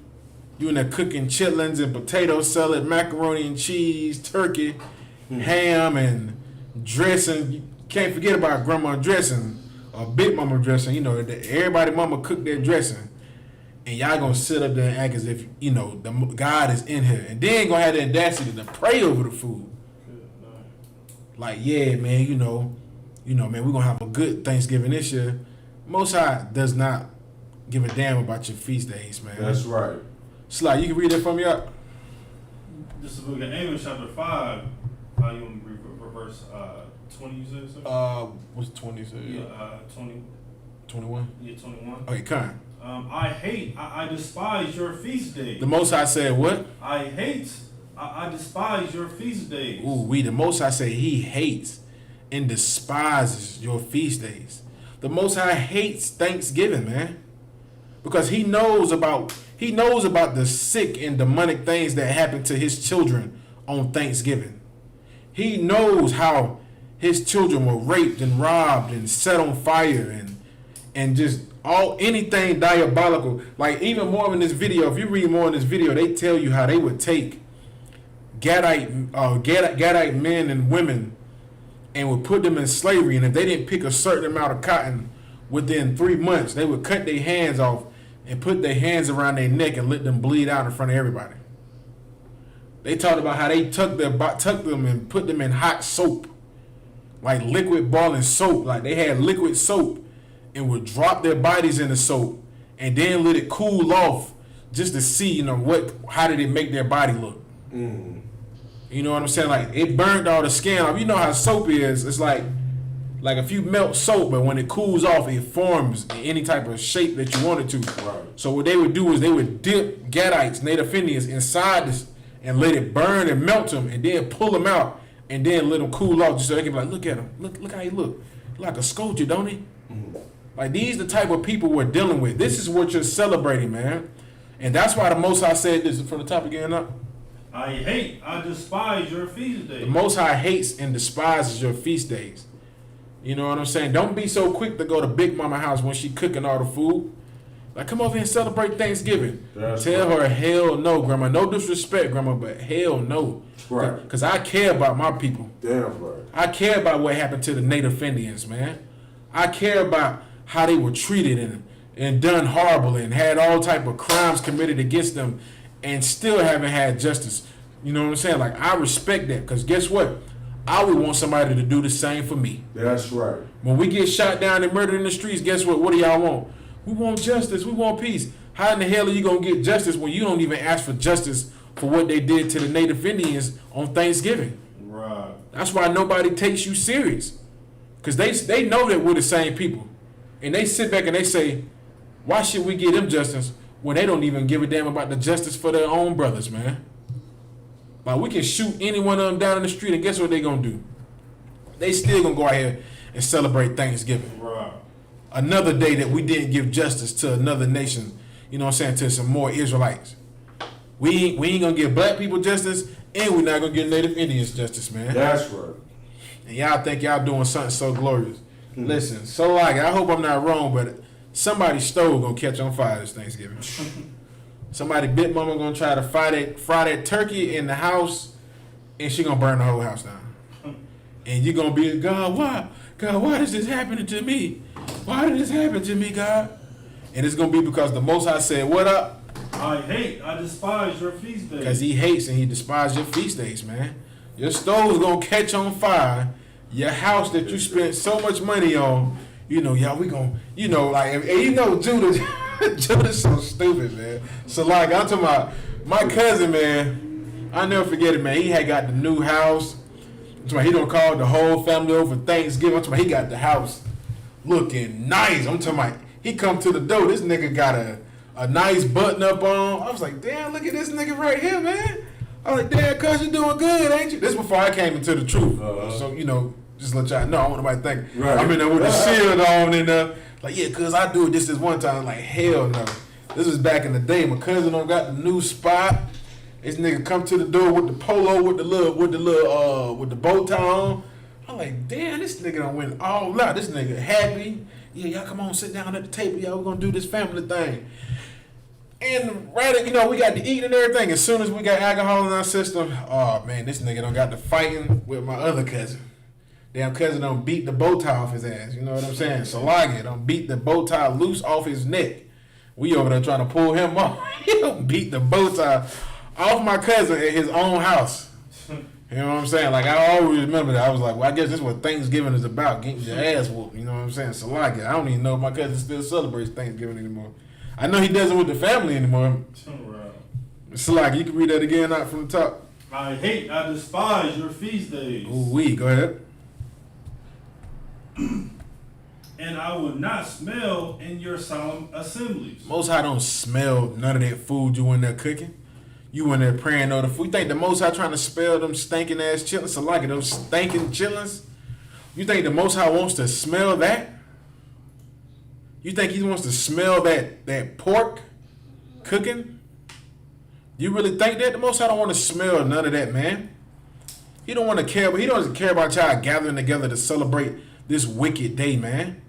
You in there cooking chitlins and potato salad, macaroni and cheese, turkey, ham, and dressing. You can't forget about grandma dressing or big mama dressing. Everybody mama cook their dressing. And y'all gonna sit up there and act as if, the God is in here. And then gonna have the audacity to pray over the food. Like, yeah, man, man, we're gonna have a good Thanksgiving this year. Most High does not give a damn about your feast days, man. That's right. Sly, you can read that from me up. This is book of Amos chapter 5. You want me to read verse 20, you said, sir? What's 20? Yeah, 20. 21? Yeah, 21. Okay, kind. I despise your feast days. The Most High said what? I despise your feast days. Ooh, the Most High say he hates and despises your feast days. The Most High hates Thanksgiving, man. Because he knows about the sick and demonic things that happen to his children on Thanksgiving. He knows how his children were raped and robbed and set on fire and just anything diabolical. Like even more in this video, if you read more in this video, they tell you how they would take Gadite men and women and would put them in slavery, and if they didn't pick a certain amount of cotton within 3 months, they would cut their hands off and put their hands around their neck and let them bleed out in front of everybody. They talked about how they tuck them and put them in hot soap, like liquid boiling soap. Like they had liquid soap and would drop their bodies in the soap and then let it cool off just to see, how did it make their body look. You know what I'm saying? Like it burned all the skin off. You know how soap is. It's like if you melt soap, but when it cools off, it forms in any type of shape that you want it to. Right. So what they would do is they would dip Gadites, Native Indians, inside this and let it burn and melt them, and then pull them out and then let them cool off, just so they can be like, look at him, look how he look, like a sculpture, don't he? Like these the type of people we're dealing with. This is what you're celebrating, man, and that's why the Most High said this from the top again up. I despise your feast days. The Most High hates and despises your feast days. You know what I'm saying? Don't be so quick to go to Big Mama house when she cooking all the food. Like, come over here and celebrate Thanksgiving. Tell her, hell no, Grandma. No disrespect, Grandma, but hell no. Right. Because I care about my people. Damn right. I care about what happened to the Native Indians, man. I care about how they were treated and done horrible and had all type of crimes committed against them and still haven't had justice. You know what I'm saying? Like, I respect that, because guess what? I would want somebody to do the same for me. That's right. When we get shot down and murdered in the streets, guess what? What do y'all want? We want justice. We want peace. How in the hell are you going to get justice when you don't even ask for justice for what they did to the Native Indians on Thanksgiving? Right. That's why nobody takes you serious. Because they know that we're the same people. And they sit back and they say, why should we give them justice when they don't even give a damn about the justice for their own brothers, man? Like, we can shoot any one of them down in the street, and guess what they going to do? They still going to go out here and celebrate Thanksgiving. Right. Another day that we didn't give justice to another nation, you know what I'm saying, to some more Israelites. We ain't going to give black people justice, and we're not going to give Native Indians justice, man. That's right. And y'all think y'all doing something so glorious. Listen, so like, I hope I'm not wrong, but somebody's stove going to catch on fire this Thanksgiving. Somebody Big Mama going to try to fry that turkey in the house, and she going to burn the whole house down. And you're going to be, God, why is this happening to me? Why did this happen to me, God? And it's going to be because the Most High said, what up? I despise your feast days. Because he hates and he despises your feast days, man. Your stove's going to catch on fire. Your house that you spent so much money on, y'all, we going to, like, and Judah's so stupid, man. So, like, I'm talking about my cousin, man. I'll never forget it, man. He had got the new house. I'm talking about he don't call the whole family over for Thanksgiving. I'm talking about he got the house looking nice. I'm talking about he come to the door. This nigga got a nice button up on. I was like, damn, look at this nigga right here, man. I was like, damn, cuz you doing good, ain't you? This before I came into the truth. So, just let y'all know. I want nobody to think I'm in there with the shield on and like, yeah, cuz I do this one time. Like, hell no. This was back in the day. My cousin got the new spot. This nigga come to the door with the polo with the bow tie on. I'm like, damn, this nigga done went all out. This nigga happy. Yeah, y'all come on, sit down at the table. Y'all, we're gonna do this family thing. And we got to eat and everything. As soon as we got alcohol in our system, oh man, this nigga done got to fighting with my other cousin. Damn cousin done beat the bow tie off his ass. You know what I'm saying? Salagi done beat the bow tie loose off his neck. We over there trying to pull him off. He done beat the bow tie off my cousin at his own house. You know what I'm saying? Like, I always remember that. I was like, well, I guess this is what Thanksgiving is about, getting your ass whooped. You know what I'm saying? Salagi. I don't even know if my cousin still celebrates Thanksgiving anymore. I know he doesn't with the family anymore. Salagi, you can read that again out from the top. I despise your feast days. Ooh-wee, go ahead. And I will not smell in your solemn assemblies. Most High don't smell none of that food you in there cooking. You in there praying over the food. You think the Most High trying to spell them stinking ass chitlins? So like those stinking chitlins? You think the Most High wants to smell that? You think he wants to smell that pork cooking? You really think that? The Most High don't want to smell none of that, man. He don't want to care, but he doesn't care about y'all gathering together to celebrate this wicked day, man.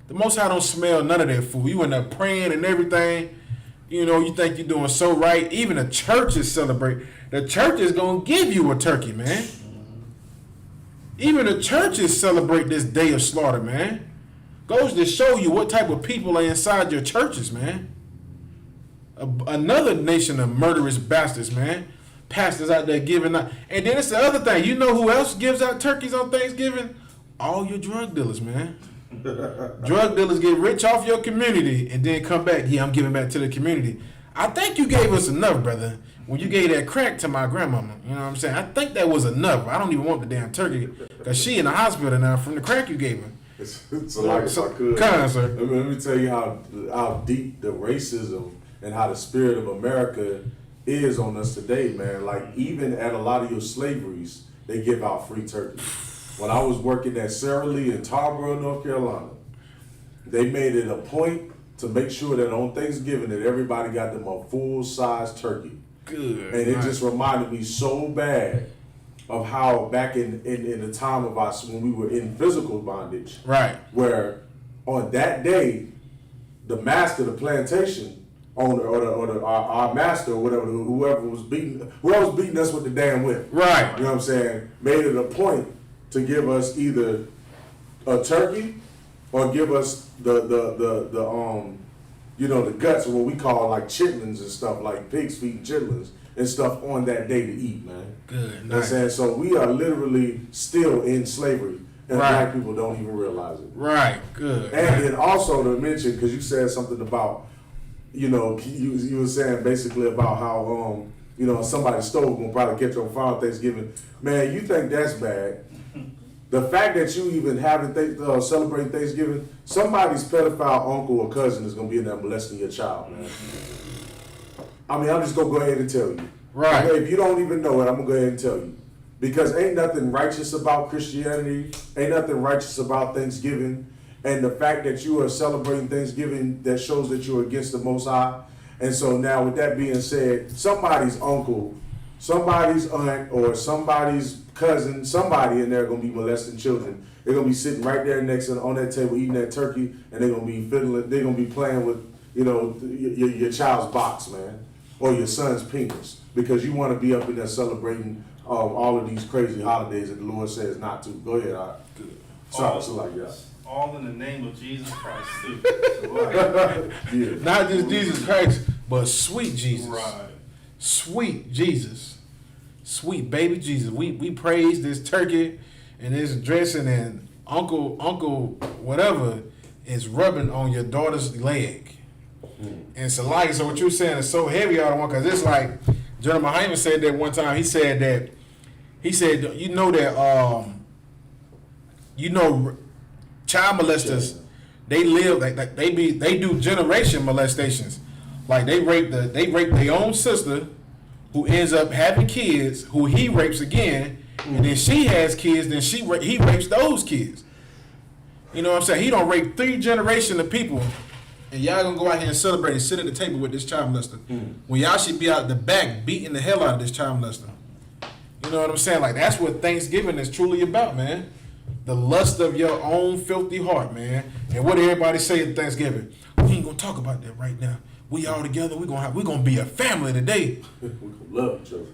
The Most High don't smell none of that food. You in there praying and everything. You know, you think you're doing so right. Even the churches celebrate. The church is going to give you a turkey, man. Even the churches celebrate this day of slaughter, man. Goes to show you what type of people are inside your churches, man. Another nation of murderous bastards, man. Pastors out there giving out. And then it's the other thing. You know who else gives out turkeys on Thanksgiving? All your drug dealers, man. Drug dealers get rich off your community and then come back. Yeah, I'm giving back to the community. I think you gave us enough, brother. When you gave that crack to my grandmama, you know what I'm saying? I think that was enough. I don't even want the damn turkey because she in the hospital now from the crack you gave her. It's like if I could. Sir. Let me tell you how deep the racism and how the spirit of America is on us today, man. Like even at a lot of your slaveries, they give out free turkey. When I was working at Sara Lee in Tarboro, North Carolina, they made it a point to make sure that on Thanksgiving that everybody got them a full-size turkey. Good. And it just reminded me so bad of how back in the time of us when we were in physical bondage, right? Where on that day, the master of the plantation owner or our master or whatever, whoever was beating us with the damn whip, right? You know what I'm saying? Made it a point to give us either a turkey or give us the guts of what we call like chitlins and stuff, like pig's feet and chitlins and stuff on that day to eat, man. Good. You know what I'm saying? So we are literally still in slavery, and black people don't even realize it. Right. Good. And then also to mention, because you said something about, you were saying basically about how somebody's stove gonna probably catch on fire on Thanksgiving. Man, you think that's bad? The fact that you even having celebrating Thanksgiving, somebody's pedophile uncle or cousin is gonna be in there molesting your child, man. I mean, I'm just gonna go ahead and tell you. Right. Okay, if you don't even know it, I'm gonna go ahead and tell you. Because ain't nothing righteous about Christianity, ain't nothing righteous about Thanksgiving, and the fact that you are celebrating Thanksgiving, that shows that you're against the Most High. And so now with that being said, somebody's uncle, somebody's aunt, or somebody's cousin, somebody in there gonna be molesting children. They're gonna be sitting right there next to on that table eating that turkey, and they're gonna be fiddling. They're gonna be playing with your child's box, man, or your son's penis, because you want to be up in there celebrating all of these crazy holidays that the Lord says not to. Go ahead, all right. So like that. All in the name of Jesus Christ, too. Yeah. Not just Jesus Christ, but sweet Jesus. Right. Sweet Jesus. Sweet baby Jesus. We praise this turkey and this dressing, and Uncle whatever is rubbing on your daughter's leg. And so what you're saying is so heavy out of one, because it's like Jeremiah Hyman said that one time. He said child molesters, they live like they do generation molestations. Like they rape their own sister, who ends up having kids, who he rapes again, and then she has kids, then he rapes those kids. You know what I'm saying? He don't rape 3 generations of people, and y'all gonna go out here and celebrate and sit at the table with this child molester. When y'all should be out the back beating the hell out of this child molester. You know what I'm saying? Like that's what Thanksgiving is truly about, man. The lust of your own filthy heart, man. And what did everybody say at Thanksgiving? We ain't gonna talk about that right now. We all together. We're gonna be a family today. We gonna love each other.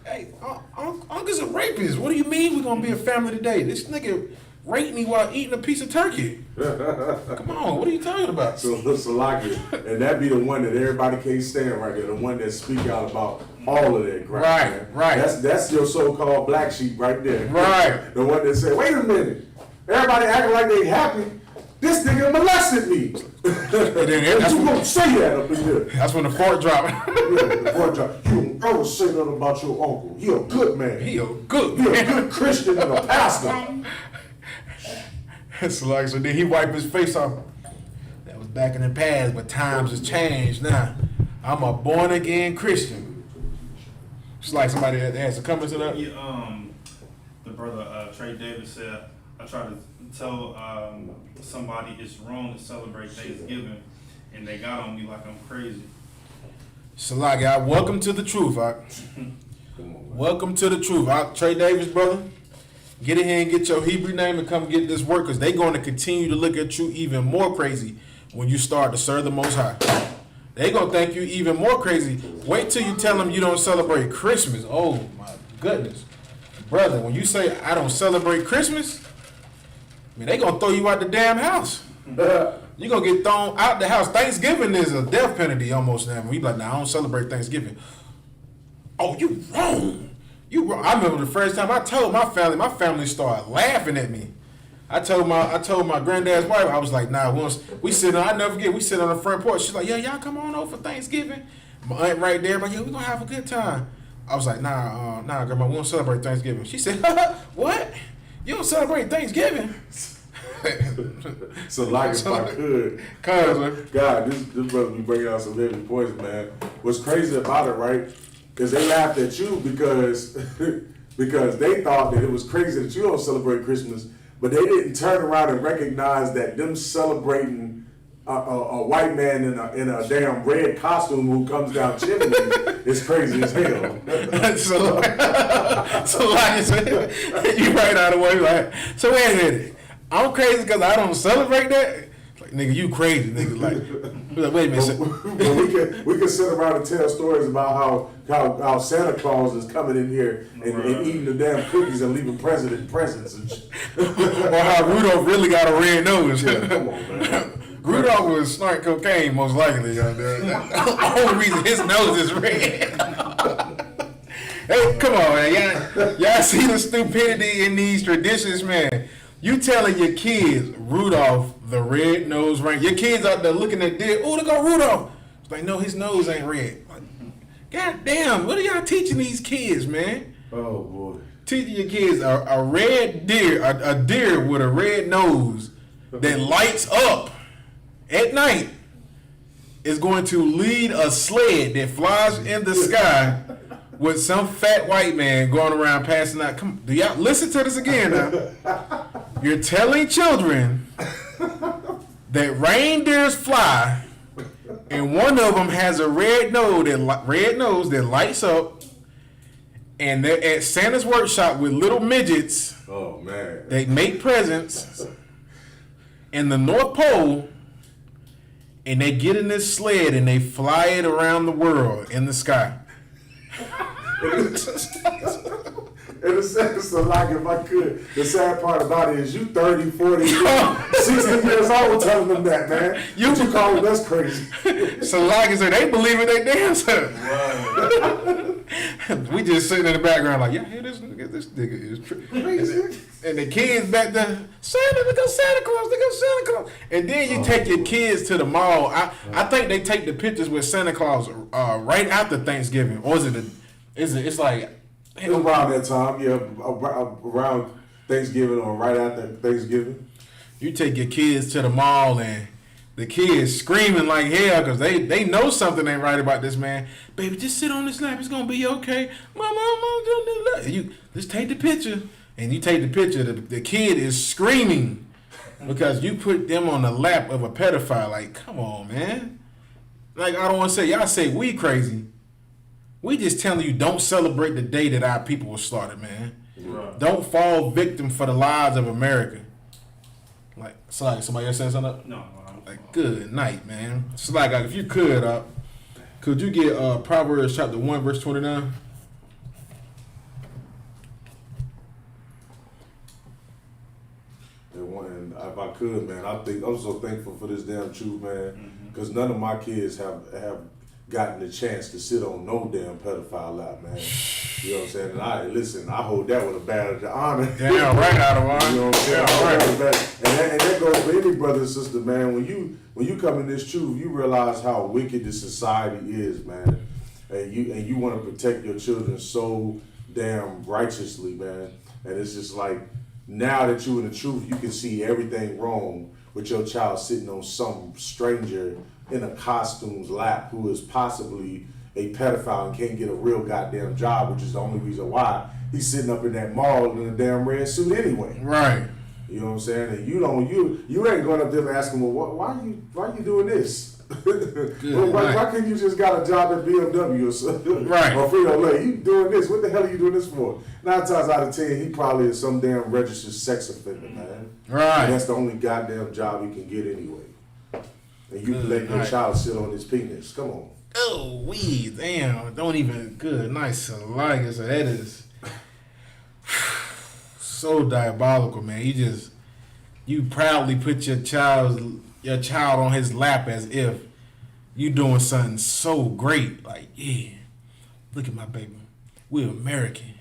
Hey, uncle's a rapist. What do you mean we're gonna be a family today? This nigga raped me while eating a piece of turkey. Come on, what are you talking about? So like it, and that be the one that everybody can't stand right there. The one that speak out about all of that crap. Right, man. right. That's your so-called black sheep right there. Right. The one that said, "Wait a minute, everybody acting like they happy. This nigga molested me." And then that's you gonna say that up in here? That's when the fork drop. Yeah, the fork drop. You don't ever say nothing about your uncle. He a good man. He a good He a good Christian and a pastor. It's like, so then he wiped his face off. That was back in the past, but times has changed now. I'm a born again Christian. It's like somebody that has to come into that. Yeah, the brother Trey Davis said, I try to tell somebody it's wrong to celebrate Thanksgiving, and they got on me like I'm crazy. Salagi, welcome to the truth. Welcome to the truth. Trey Davis, brother. Get in here and get your Hebrew name and come get this work, because they're going to continue to look at you even more crazy when you start to serve the Most High. They're going to think you even more crazy. Wait till you tell them you don't celebrate Christmas. Oh, my goodness. Brother, when you say, I don't celebrate Christmas, I mean, they're going to throw you out the damn house. You're going to get thrown out the house. Thanksgiving is a death penalty almost now. We like, nah, I don't celebrate Thanksgiving. Oh, you wrong. You wrong. I remember the first time I told my family started laughing at me. I told my granddad's wife, I was like, nah, we sit on, I never forget, we sit on the front porch. She's like, yeah, y'all come on over for Thanksgiving. My aunt right there, but yeah, we gonna have a good time. I was like, nah, grandma, we don't celebrate Thanksgiving. She said, what? You don't celebrate Thanksgiving? So like if I could, God, this brother be bringing out some heavy points, man. What's crazy about it, right, is they laughed at you because they thought that it was crazy that you don't celebrate Christmas, but they didn't turn around and recognize that them celebrating a white man in a damn red costume who comes down chimney is crazy as hell. so like I said, you right out of the way. Like, so wait a minute, I'm crazy because I don't celebrate that? Like, nigga, you crazy, nigga. Like, wait a minute. But we can sit around and tell stories about how Santa Claus is coming in here and eating the damn cookies and leaving presents and shit. Or how Rudolph really got a red nose. Yeah, come on, man. Rudolph was snorting cocaine, most likely. The only reason his nose is red. Hey, come on, man. Y'all see the stupidity in these traditions, man. You telling your kids Rudolph the red-nosed reindeer. Your kids out there looking at deer. Oh, look at Rudolph. It's like, no, his nose ain't red. Like, God damn, what are y'all teaching these kids, man? Oh, boy. Teaching your kids a red deer, a deer with a red nose that lights up at night is going to lead a sled that flies in the sky with some fat white man going around passing out. Come, do y'all listen to this again now? You're telling children that reindeers fly, and one of them has a red nose that lights up, and they're at Santa's workshop with little midgets. Oh man! They make presents in the North Pole, and they get in this sled and they fly it around the world in the sky. In a sense, so like if I could, the sad part about it is you 30, 40, 60 years old telling them that, man. You calling us crazy. So like I said, they believe in their damn self. Right. We just sitting in the background like, yeah, hey, this nigga is crazy. And the kids back there, Santa, look at Santa Claus, look at Santa Claus. And then you take your kids to the mall. I think they take the pictures with Santa Claus right after Thanksgiving. Or it's like, around that time, yeah, around Thanksgiving or right after Thanksgiving. You take your kids to the mall and the kids screaming like hell because they know something ain't right about this man. Baby, just sit on this lap. It's going to be okay. Mama, you just take the picture. And you take the picture, the kid is screaming because you put them on the lap of a pedophile. Like, come on, man. Like, I don't want to say, y'all say we crazy. We just telling you don't celebrate the day that our people were started, man. Right. Don't fall victim for the lives of America. Like, sorry, somebody else saying something? No. Like, good night, man. So, like, if you could you get Proverbs chapter 1, verse 29? And if I could, man, I'm so thankful for this damn truth, man, because none of my kids have gotten the chance to sit on no damn pedophile lap, man. You know what I'm saying? And I hold that with a badge of honor. Damn right out of honor. You know what I'm saying? Yeah, right. And that goes for any brother and sister, man. When you come in this truth, you realize how wicked this society is, man. And you want to protect your children so damn righteously, man. And it's just like, now that you in the truth, you can see everything wrong with your child sitting on some stranger in a costume's lap who is possibly a pedophile and can't get a real goddamn job, which is the only reason why he's sitting up in that mall in a damn red suit anyway. Right. You know what I'm saying? And you ain't going up there and asking, well, why you doing this? Why couldn't you just got a job at BMW or something? Right. Or Frito-Lay? You doing this? What the hell are you doing this for? 9 times out of 10, he probably is some damn registered sex offender, man. Right. And that's the only goddamn job he can get anyway. And you let your child sit on his penis. Come on. Oh, weed, damn, don't even, good, nice, like it, so that is so diabolical, man. You proudly put your child on his lap as if you doing something so great, like, yeah, look at my baby, we're American,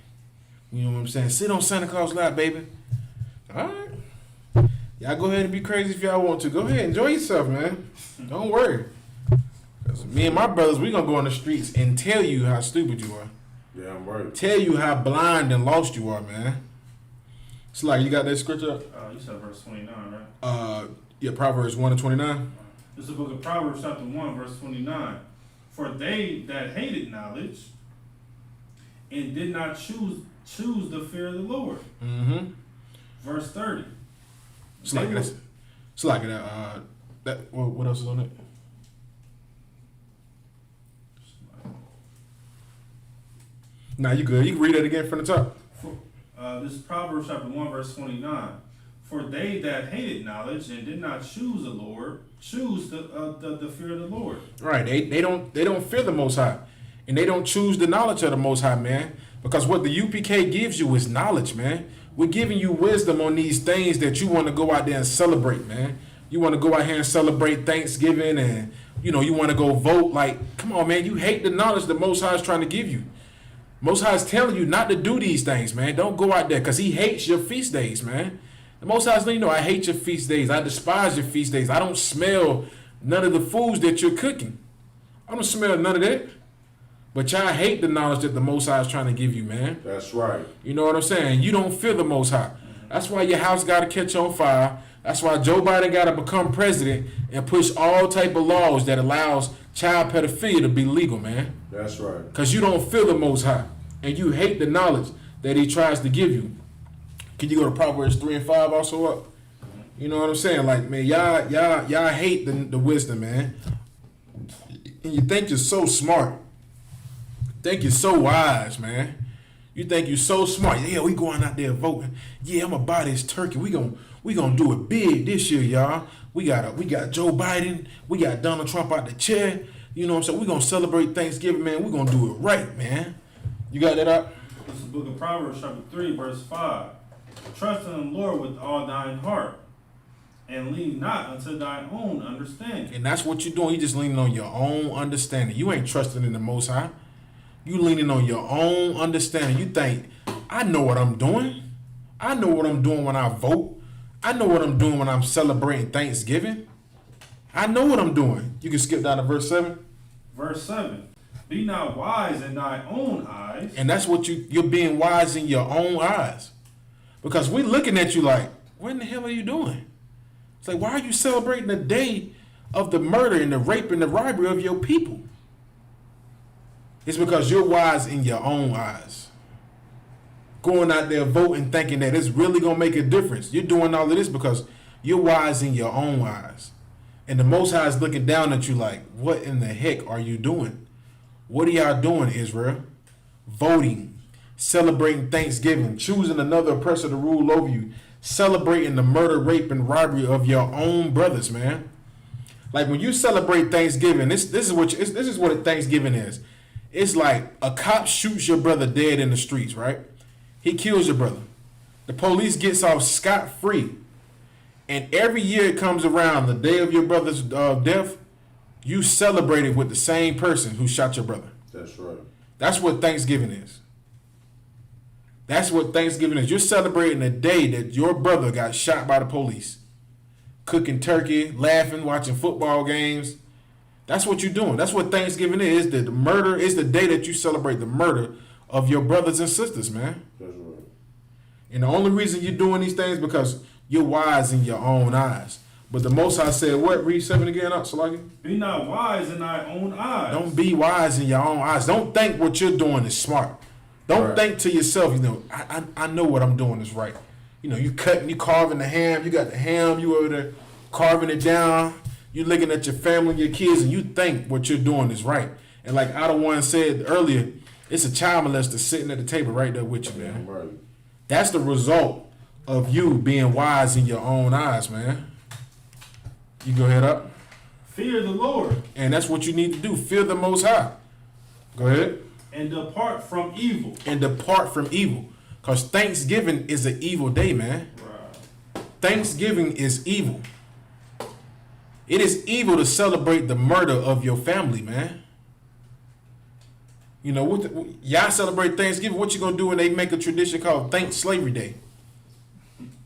you know what I'm saying, sit on Santa Claus' lap, baby, all right, y'all go ahead and be crazy if y'all want to, go ahead, enjoy yourself, man, don't worry. Me and my brothers, we gonna go on the streets and tell you how stupid you are. Yeah, I'm right. Tell you how blind and lost you are, man. It's like, you got that scripture up? You said verse 29, right? Yeah, Proverbs 1:29. This is the book of Proverbs chapter 1, verse 29. For they that hated knowledge and did not choose the fear of the Lord. Mm-hmm. Verse 30. It's like that. What else is on it? Nah, you good. You can read that again from the top. This is Proverbs chapter 1, verse 29. For they that hated knowledge and did not choose the Lord, choose the fear of the Lord. Right. They don't fear the Most High, and they don't choose the knowledge of the Most High, man. Because what the UPK gives you is knowledge, man. We're giving you wisdom on these things that you want to go out there and celebrate, man. You want to go out here and celebrate Thanksgiving, and you want to go vote. Like, come on, man. You hate the knowledge the Most High is trying to give you. Most High is telling you not to do these things, man. Don't go out there, because he hates your feast days, man. The Most High is letting you know, I hate your feast days. I despise your feast days. I don't smell none of the foods that you're cooking. I don't smell none of that. But y'all hate the knowledge that the Most High is trying to give you, man. That's right. You know what I'm saying? You don't fear the Most High. That's why your house got to catch on fire. That's why Joe Biden got to become president and push all type of laws that allows child pedophilia to be legal, man. That's right. Because you don't fear the Most High. And you hate the knowledge that he tries to give you. Can you go to Proverbs 3 and 5 also up? You know what I'm saying? Like, man, y'all hate the wisdom, man. And you think you're so smart. Think you're so wise, man. You think you're so smart. Yeah, we going out there voting. Yeah, I'm gonna buy this turkey. We gonna do it big this year, y'all. We got Joe Biden. We got Donald Trump out the chair. You know what I'm saying? We gonna celebrate Thanksgiving, man. We gonna do it right, man. You got that up? This is the book of Proverbs chapter 3, verse 5. Trust in the Lord with all thine heart, and lean not unto thine own understanding. And that's what you're doing. You just leaning on your own understanding. You ain't trusting in the Most High. You leaning on your own understanding. You think, I know what I'm doing. I know what I'm doing when I vote. I know what I'm doing when I'm celebrating Thanksgiving. I know what I'm doing. You can skip down to verse 7. Verse 7. Be not wise in thy own eyes. And that's what you're being wise in your own eyes. Because we're looking at you like, what in the hell are you doing? It's like, why are you celebrating the day of the murder and the rape and the robbery of your people? It's because you're wise in your own eyes. Going out there voting, thinking that it's really going to make a difference. You're doing all of this because you're wise in your own eyes. And the Most High is looking down at you like, what in the heck are you doing? What are y'all doing, Israel? Voting, celebrating Thanksgiving, choosing another oppressor to rule over you, celebrating the murder, rape, and robbery of your own brothers, man. Like, when you celebrate Thanksgiving, this is what Thanksgiving is. It's like a cop shoots your brother dead in the streets, right? He kills your brother. The police gets off scot-free. And every year it comes around, the day of your brother's death, you celebrate it with the same person who shot your brother. That's right. That's what Thanksgiving is. That's what Thanksgiving is. You're celebrating the day that your brother got shot by the police. Cooking turkey, laughing, watching football games. That's what you're doing. That's what Thanksgiving is. The murder is the day that you celebrate the murder of your brothers and sisters, man. That's right. And the only reason you're doing these things because you're wise in your own eyes. But the Most High said, what? Read 7 again, Salaki. Be not wise in thy own eyes. Don't be wise in your own eyes. Don't think what you're doing is smart. Don't think to yourself, I know what I'm doing is right. You know, you carving the ham. You got the ham. You over there carving it down. You looking at your family, your kids, and you think what you're doing is right. And like Otta One said earlier, it's a child molester sitting at the table right there with you, man. Right. That's the result of you being wise in your own eyes, man. You go ahead up. Fear the Lord. And that's what you need to do. Fear the Most High. Go ahead. And depart from evil. And depart from evil. Because Thanksgiving is an evil day, man. Right. Thanksgiving is evil. It is evil to celebrate the murder of your family, man. You know, y'all celebrate Thanksgiving. What you gonna do when they make a tradition called Thank Slavery Day?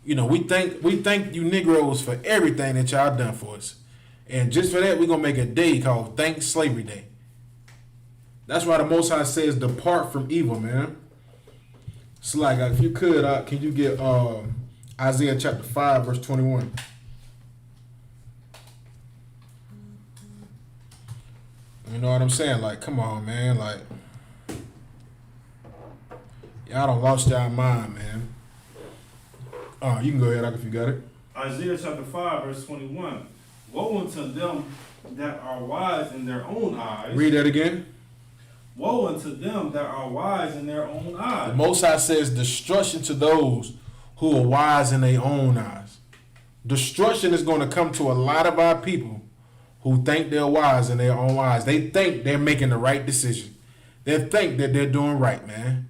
You know, we thank you Negroes for everything that y'all done for us. And just for that, we're gonna make a day called Thank Slavery Day. That's why the Most High says, depart from evil, man. So like, if you could, can you get Isaiah chapter 5, verse 21? You know what I'm saying? Like, come on, man. Like, y'all done lost y'all mind, man. You can go ahead, if you got it. Isaiah chapter 5, verse 21. Woe unto them that are wise in their own eyes. Read that again. Woe unto them that are wise in their own eyes. The Most High says, destruction to those who are wise in their own eyes. Destruction is going to come to a lot of our people who think they're wise in their own eyes. They think they're making the right decision. They think that they're doing right, man.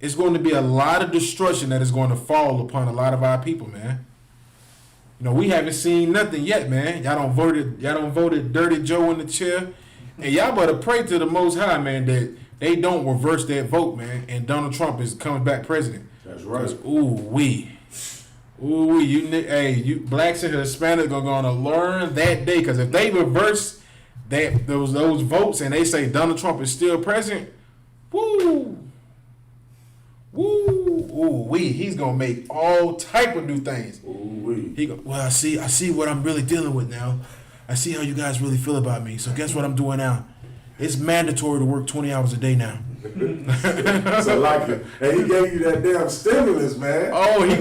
It's going to be a lot of destruction that is going to fall upon a lot of our people, man. You know, we haven't seen nothing yet, man. Y'all don't voted Dirty Joe in the chair. And y'all better pray to the Most High, man, that they don't reverse that vote, man, and Donald Trump comes back president. That's right. You blacks and Hispanics are gonna learn that day, because if they reverse those votes and they say Donald Trump is still president, he's gonna make all type of new things. I see what I'm really dealing with now. I see how you guys really feel about me. So guess what I'm doing now? It's mandatory to work 20 hours a day now. So like it. And he gave you that damn stimulus, man. He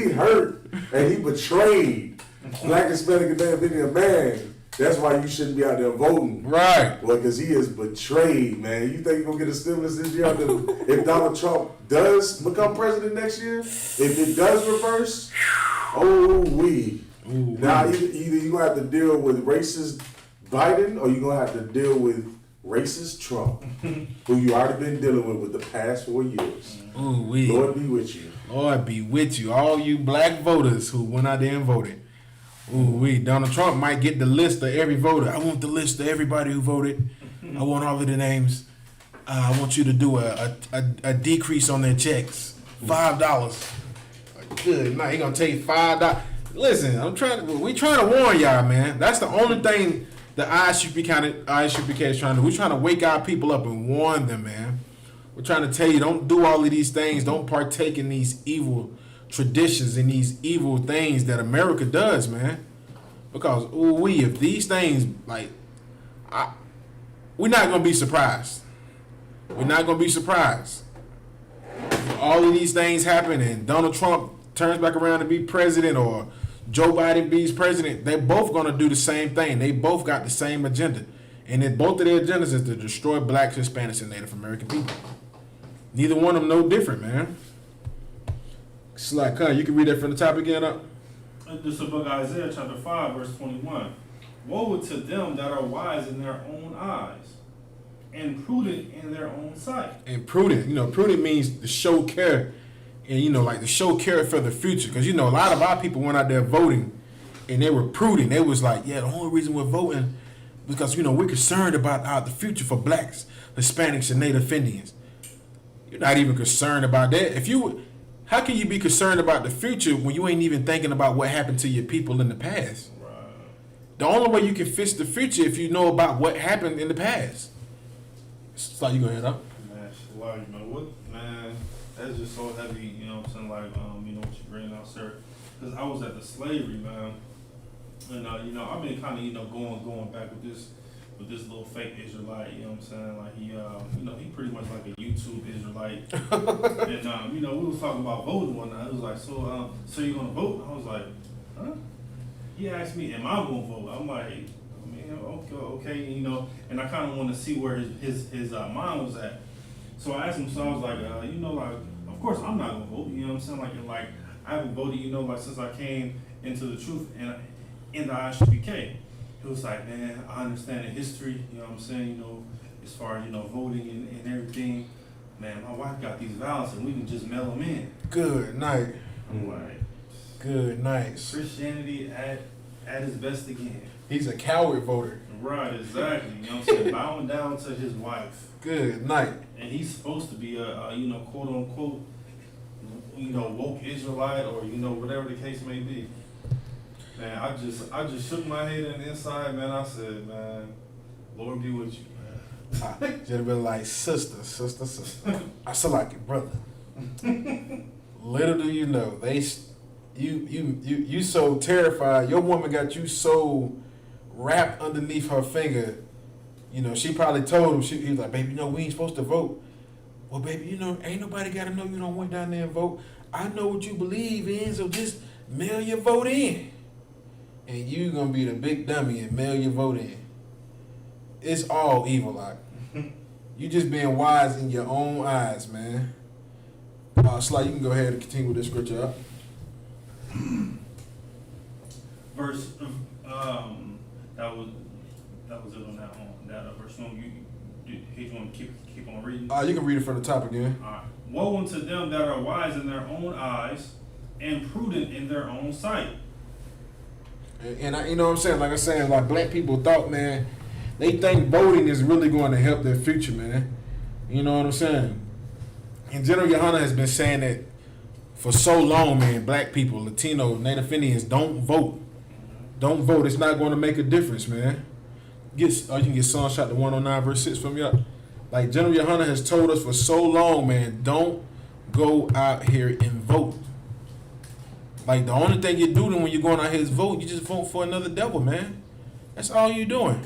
hurt and he betrayed Black, Hispanic, and Indian man. That's why you shouldn't be out there voting. Right. Well, because he is betrayed, man. You think you're going to get a stimulus this year? If Donald Trump does become president next year, if it does reverse, now either you're going to have to deal with racist Biden or you're going to have to deal with racist Trump, who you already been dealing with the past 4 years. Lord be with you. Lord be with you. All you black voters who went out there and voted. Donald Trump might get the list of every voter. I want the list of everybody who voted. I want all of the names. I want you to do a decrease on their checks. $5. Good night. He gonna take $5. Listen, we trying to warn y'all, man. That's the only thing the ISUPK is trying to do. We're trying to wake our people up and warn them, man. We're trying to tell you, don't do all of these things. Don't partake in these evil traditions and these evil things that America does, man. Because if these things, we're not gonna be surprised. We're not gonna be surprised. If all of these things happen and Donald Trump turns back around to be president, or Joe Biden beats president, they're both gonna do the same thing. They both got the same agenda, and then both of their agendas is to destroy blacks, Hispanics, and Native American people. Neither one of them no different, man. It's like, you can read that from the top again up. This is the book of Isaiah chapter 5, verse 21. Woe to them that are wise in their own eyes, and prudent in their own sight. And prudent, prudent means to show care, and to show care for the future. Because a lot of our people went out there voting, and they were prudent. They was like, the only reason we're voting because we're concerned about the future for blacks, Hispanics, and Native Indians. You're not even concerned about that. How can you be concerned about the future when you ain't even thinking about what happened to your people in the past? Right. The only way you can fix the future if you know about what happened in the past. It's like, you go ahead up. Man, man, that's just so heavy, what I'm saying, what you bring out, sir. Because I was at the slavery, man. And, I've been kind of, going back with with this little fake Israelite. You know what I'm saying? Like he pretty much like a YouTube Israelite. And we was talking about voting one night. It was like, so you gonna vote? I was like, huh? He asked me, am I gonna vote? I'm like, okay, and I kind of want to see where his mind was at. So I asked him, so I was like, of course I'm not gonna vote. You know what I'm saying? Like I haven't voted, since I came into the truth and in the ISBK. He was like, man, I understand the history. You know what I'm saying? As far as voting and everything. Man, my wife got these vows and we can just mail them in. Good night. I'm like, good night. Christianity at its best again. He's a coward voter. Right, exactly. You know what I'm saying? Bowing down to his wife. Good night. And he's supposed to be a quote unquote, woke Israelite or whatever the case may be. Man, I just shook my head on the inside, man. I said, man, Lord be with you, man. I just been like, sister. I still like it, brother. Little do you know, you so terrified. Your woman got you so wrapped underneath her finger. She probably told him, he was like, baby, we ain't supposed to vote. Well, baby, ain't nobody got to know you don't went down there and vote. I know what you believe in, so just mail your vote in. And you going to be the big dummy and mail your vote in. It's all evil, like. You just being wise in your own eyes, man. Sly, you can go ahead and continue with this scripture up. Verse, that was it on that verse. No, you want to keep on reading? You can read it from the top again. All right. Woe unto them that are wise in their own eyes and prudent in their own sight. And I, what I'm saying? Like I'm saying, like black people thought, man, they think voting is really going to help their future, man. You know what I'm saying? And General Yohana has been saying that for so long, man. Black people, Latino, Native Indians, don't vote. Don't vote. It's not going to make a difference, man. You can get Psalm chapter 109 verse 6 from me up. Like General Yohana has told us for so long, man, don't go out here and vote. Like the only thing you do when you're going out here is vote. You just vote for another devil, man. That's all you're doing.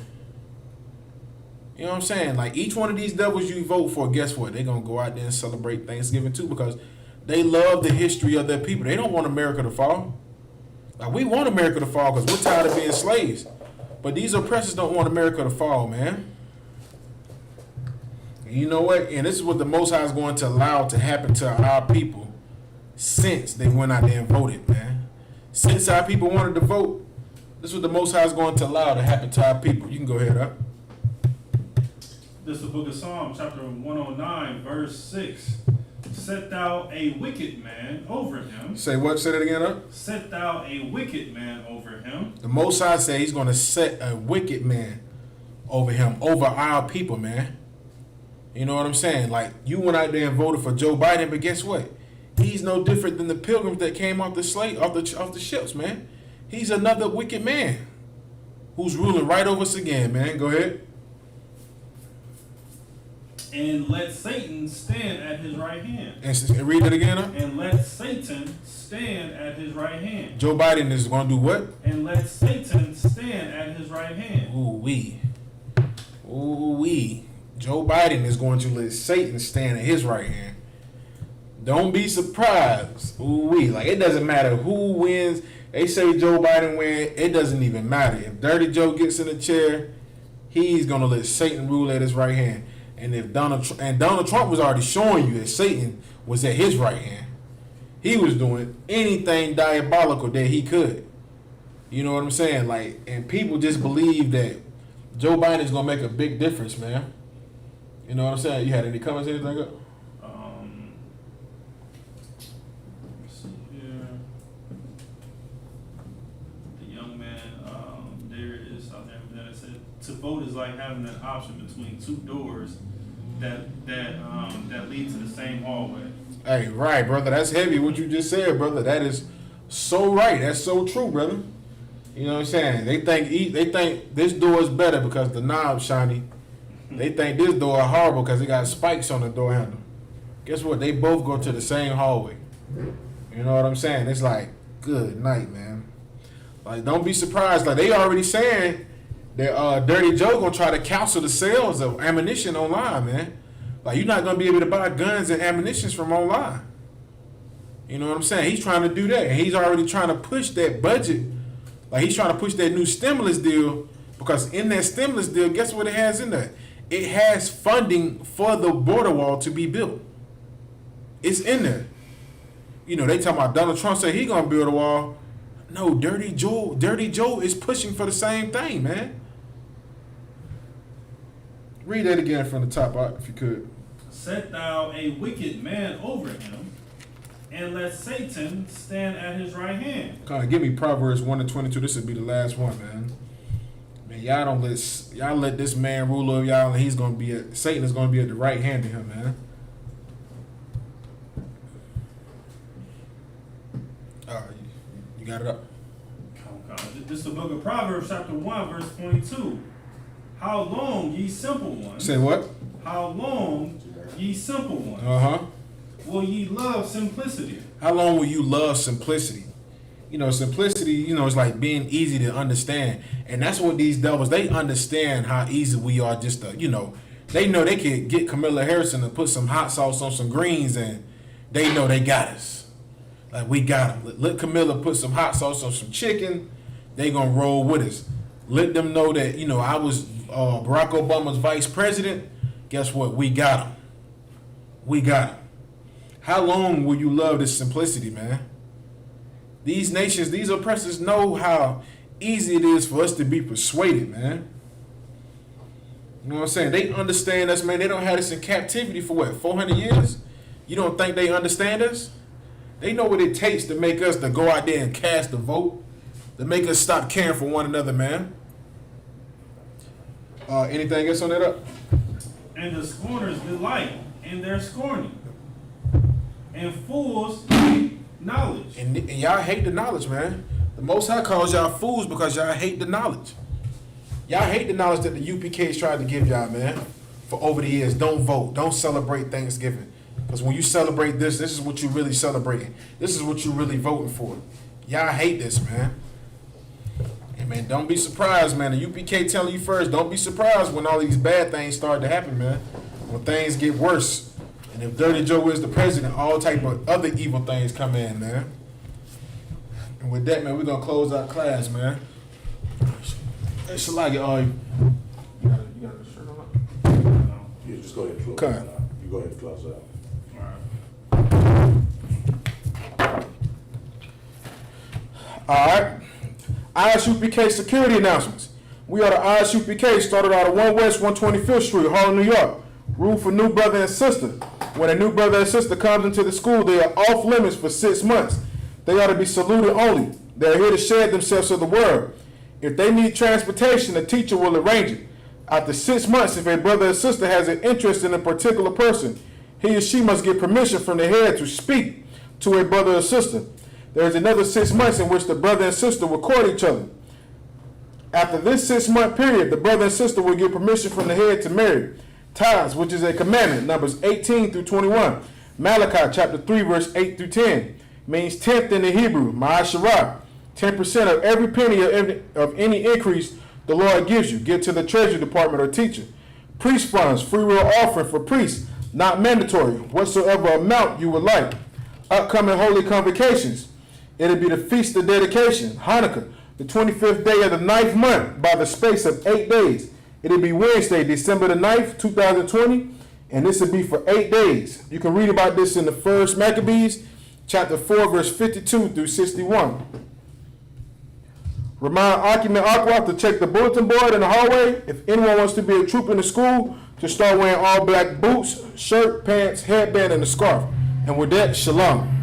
You know what I'm saying? Like each one of these devils you vote for, guess what? They're going to go out there and celebrate Thanksgiving too because they love the history of their people. They don't want America to fall. Like we want America to fall because we're tired of being slaves. But these oppressors don't want America to fall, man. You know what? And this is what the Most High is going to allow to happen to our people since they went out there and voted, man. Since our people wanted to vote, this is what the Most High is going to allow to happen to our people. You can go ahead up. This is the book of Psalms, chapter 109, verse 6. Set thou a wicked man over him. Say what? Say that again up. Set thou a wicked man over him. The Most High said he's going to set a wicked man over him, over our people, man. You know what I'm saying? Like, you went out there and voted for Joe Biden, but guess what? He's no different than the pilgrims that came off the off the ships, man. He's another wicked man who's ruling right over us again, man. Go ahead. And let Satan stand at his right hand. And read it again, huh? And let Satan stand at his right hand. Joe Biden is going to do what? And let Satan stand at his right hand. Ooh-wee. Ooh-wee. Joe Biden is going to let Satan stand at his right hand. Don't be surprised. Ooh-wee. Like, it doesn't matter who wins. They say Joe Biden win. It doesn't even matter. If Dirty Joe gets in the chair, he's going to let Satan rule at his right hand. And if Donald Trump was already showing you that Satan was at his right hand, he was doing anything diabolical that he could. You know what I'm saying? Like, and people just believe that Joe Biden is gonna make a big difference, man. You know what I'm saying? You had any comments, anything up? Let's see here. The young man, there it is out there. That it said to vote is like having an option between two doors that lead to the same hallway. Hey, right, brother. That's heavy. What you just said, brother. That is so right. That's so true, brother. You know what I'm saying? They think this door is better because the knob's shiny. They think this door is horrible because it got spikes on the door handle. Guess what? They both go to the same hallway. You know what I'm saying? It's like, good night, man. Like, don't be surprised. Like, they already saying that Dirty Joe gonna try to cancel the sales of ammunition online, man. Like, you're not gonna be able to buy guns and ammunition from online. You know what I'm saying? He's trying to do that, and he's already trying to push that budget. Like, he's trying to push that new stimulus deal, because in that stimulus deal, guess what it has in there? It has funding for the border wall to be built. It's in there. You know, they talking about Donald Trump said he gonna build a wall. No, Dirty Joe is pushing for the same thing, man. Read that again from the top, Art, if you could. Set thou a wicked man over him, and let Satan stand at his right hand. Kind of give me Proverbs 1-22. This would be the last one, man. Man, y'all let this man rule over y'all, and Satan is gonna be at the right hand of him, man. You got it up. This is the book of Proverbs, chapter 1, verse 22. How long, ye simple ones? Say what? How long, ye simple ones? Will ye love simplicity? How long will you love simplicity? You know, simplicity, you know, it's like being easy to understand. And that's what these devils, they understand how easy we are just to, you know, they know they can get Camilla Harrison to put some hot sauce on some greens, and they know they got us. Like, we got them. Let Camilla put some hot sauce on some chicken, they gonna roll with us. Let them know that, you know, I was Barack Obama's vice president. Guess what? We got him. We got him. How long will you love this simplicity, man? These nations, these oppressors know how easy it is for us to be persuaded, man. You know what I'm saying? They understand us, man. They don't have us in captivity for what, 400 years? You don't think they understand us? They know what it takes to make us to go out there and cast a vote, to make us stop caring for one another, man. Anything else on that up? And the scorners delight in their scorning, and fools hate knowledge. And y'all hate the knowledge, man. The Most High calls y'all fools because y'all hate the knowledge. Y'all hate the knowledge that the UPK's tried to give y'all, man, for over the years. Don't vote. Don't celebrate Thanksgiving. Because when you celebrate this is what you really celebrating. This is what you really voting for. Y'all hate this, man. And, man, don't be surprised, man. The UPK telling you first, don't be surprised when all these bad things start to happen, man. When things get worse. And if Dirty Joe is the president, all type of other evil things come in, man. And with that, man, we're going to close our class, man. Hey, Shalagi, you got a shirt on? Yeah, just go ahead and close Okay. it out. You go ahead and close it out. All right. ISUPK security announcements. We are the ISUPK, started out of 1 West 125th Street, Harlem, New York. Rule for new brother and sister. When a new brother and sister comes into the school, they are off limits for 6 months. They are to be saluted only. They are here to shed themselves to the world. If they need transportation, the teacher will arrange it. After 6 months, if a brother or sister has an interest in a particular person, he or she must get permission from the head to speak to a brother or sister. There is another 6 months in which the brother and sister will court each other. After this 6-month period, the brother and sister will get permission from the head to marry. Tithes, which is a commandment, Numbers 18 through 21. Malachi chapter 3, verse 8 through 10, means tenth in the Hebrew, ma'asharah. 10% of every penny of any increase the Lord gives you. Give to the treasury department or teacher. Priest funds, free will offering for priests, not mandatory, whatsoever amount you would like. Upcoming holy convocations. It'll be the Feast of Dedication, Hanukkah, the 25th day of the 9th month by the space of 8 days. It'll be Wednesday, December the 9th, 2020, and this will be for 8 days. You can read about this in the First Maccabees, chapter 4, verse 52 through 61. Remind Akim and Aqua to check the bulletin board in the hallway if anyone wants to be a troop in the school, to start wearing all black boots, shirt, pants, headband, and a scarf. And with that, shalom.